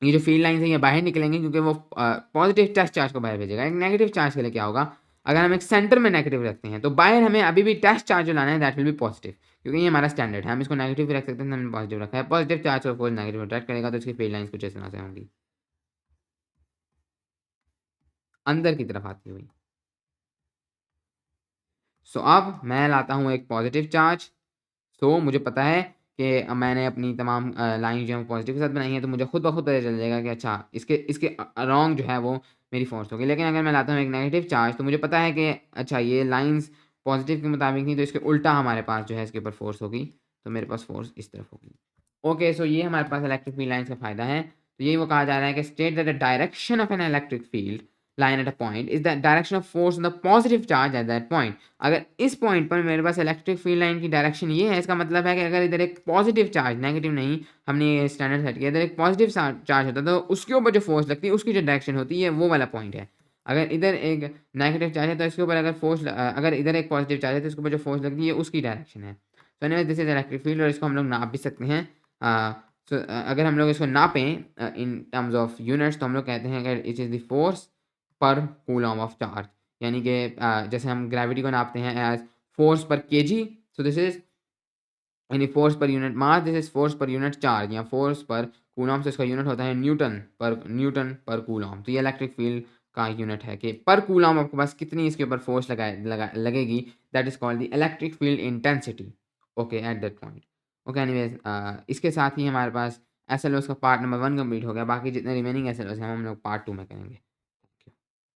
ये जो फील्ड लाइन्स हैं ये बाहर निकलेंगी, क्योंकि वो पॉजिटिव टेस्ट चार्ज को बाहर भेजेगा। एक नेगेटिव चार्ज के लिए क्या होगा? अगर हम एक सेंटर में नेगेटिव रखते हैं तो बाहर हमें अभी भी टेस्ट चार्ज जो लाना है दैट विल बी पॉजिटिव, क्योंकि ये हमारा स्टैंडर्ड है। हम इसको नेगेटिव भी रख सकते हैं, हमने पॉजिटिव रखा है। पॉजिटिव चार्ज को नेगेटिव अट्रैक्ट करेगा, तो इसकी फील्ड लाइन्स कुछ इस तरह से होंगी, अंदर की तरफ आती हुई। सो अब मैं लाता हूँ एक पॉजिटिव चार्ज। सो मुझे पता है कि मैंने अपनी तमाम लाइन जो है पॉजिटिव के साथ बनाई है, तो मुझे खुद ब खुद पता चल जाएगा कि अच्छा इसके इसके अराउंड जो है वो मेरी फोर्स होगी। लेकिन अगर मैं लाता हूँ एक नेगेटिव चार्ज, तो मुझे पता है कि अच्छा ये लाइंस पॉजिटिव के मुताबिक नहीं, तो इसके उल्टा हमारे पास जो है इसके ऊपर फोर्स होगी, तो मेरे पास फोर्स इस तरफ होगी। ओके, सो ये हमारे पास इलेक्ट्रिक फील्ड लाइन्स का फ़ायदा है। तो यही वो कहा जा रहा है कि state that the direction of N electric field line at a point is the direction of force on the positive charge at that point. अगर इस पॉइंट पर मेरे पास इलेक्ट्रिक फील्ड लाइन की डायरेक्शन ये है, इसका मतलब है कि अगर इधर एक पॉजिटिव चार्ज, नेगेटिव नहीं, हमने ये स्टैंडर्ड सेट किया, इधर एक पॉजिटिव चार्ज होता है तो उसके ऊपर जो फोर्स लगती है उसकी जो डायरेक्शन होती है वो वाला पॉइंट है। अगर इधर एक नेगेटिव चार्ज है तो इसके ऊपर अगर फोर्स, अगर इधर एक पॉजिटिव चार्ज है तो इसके ऊपर जो फोर्स लगती है उसकी डायरेक्शन है। So anyways this is electric field, और इसको हम लोग नाप भी सकते हैं। सो अगर हम लोग इसको नापें इन टर्म्स ऑफ यूनिट्स, तो हम लोग कहते हैं कि इट इज़ द फोर्स पर कूलम ऑफ चार्ज। यानी कि जैसे हम ग्रेविटी को नापते हैं एज फोर्स पर केजी, सो दिस इज यानी force per unit mass, this is force per unit charge, या फोर्स पर कूलम से इसका यूनिट होता है न्यूटन पर कूलम। तो ये इलेक्ट्रिक फील्ड का यूनिट है कि पर कूलम आपके पास कितनी इसके ऊपर फोर्स लगेगी, that is called the electric field intensity. Okay, at that point. Okay, anyways इसके साथ ही हमारे पास एस एल ओज का पार्ट नंबर 1 कंप्लीट हो गया। बाकी जितने रिमेनिंग एस एल ओज हैं हम लोग पार्ट 2 में करेंगे।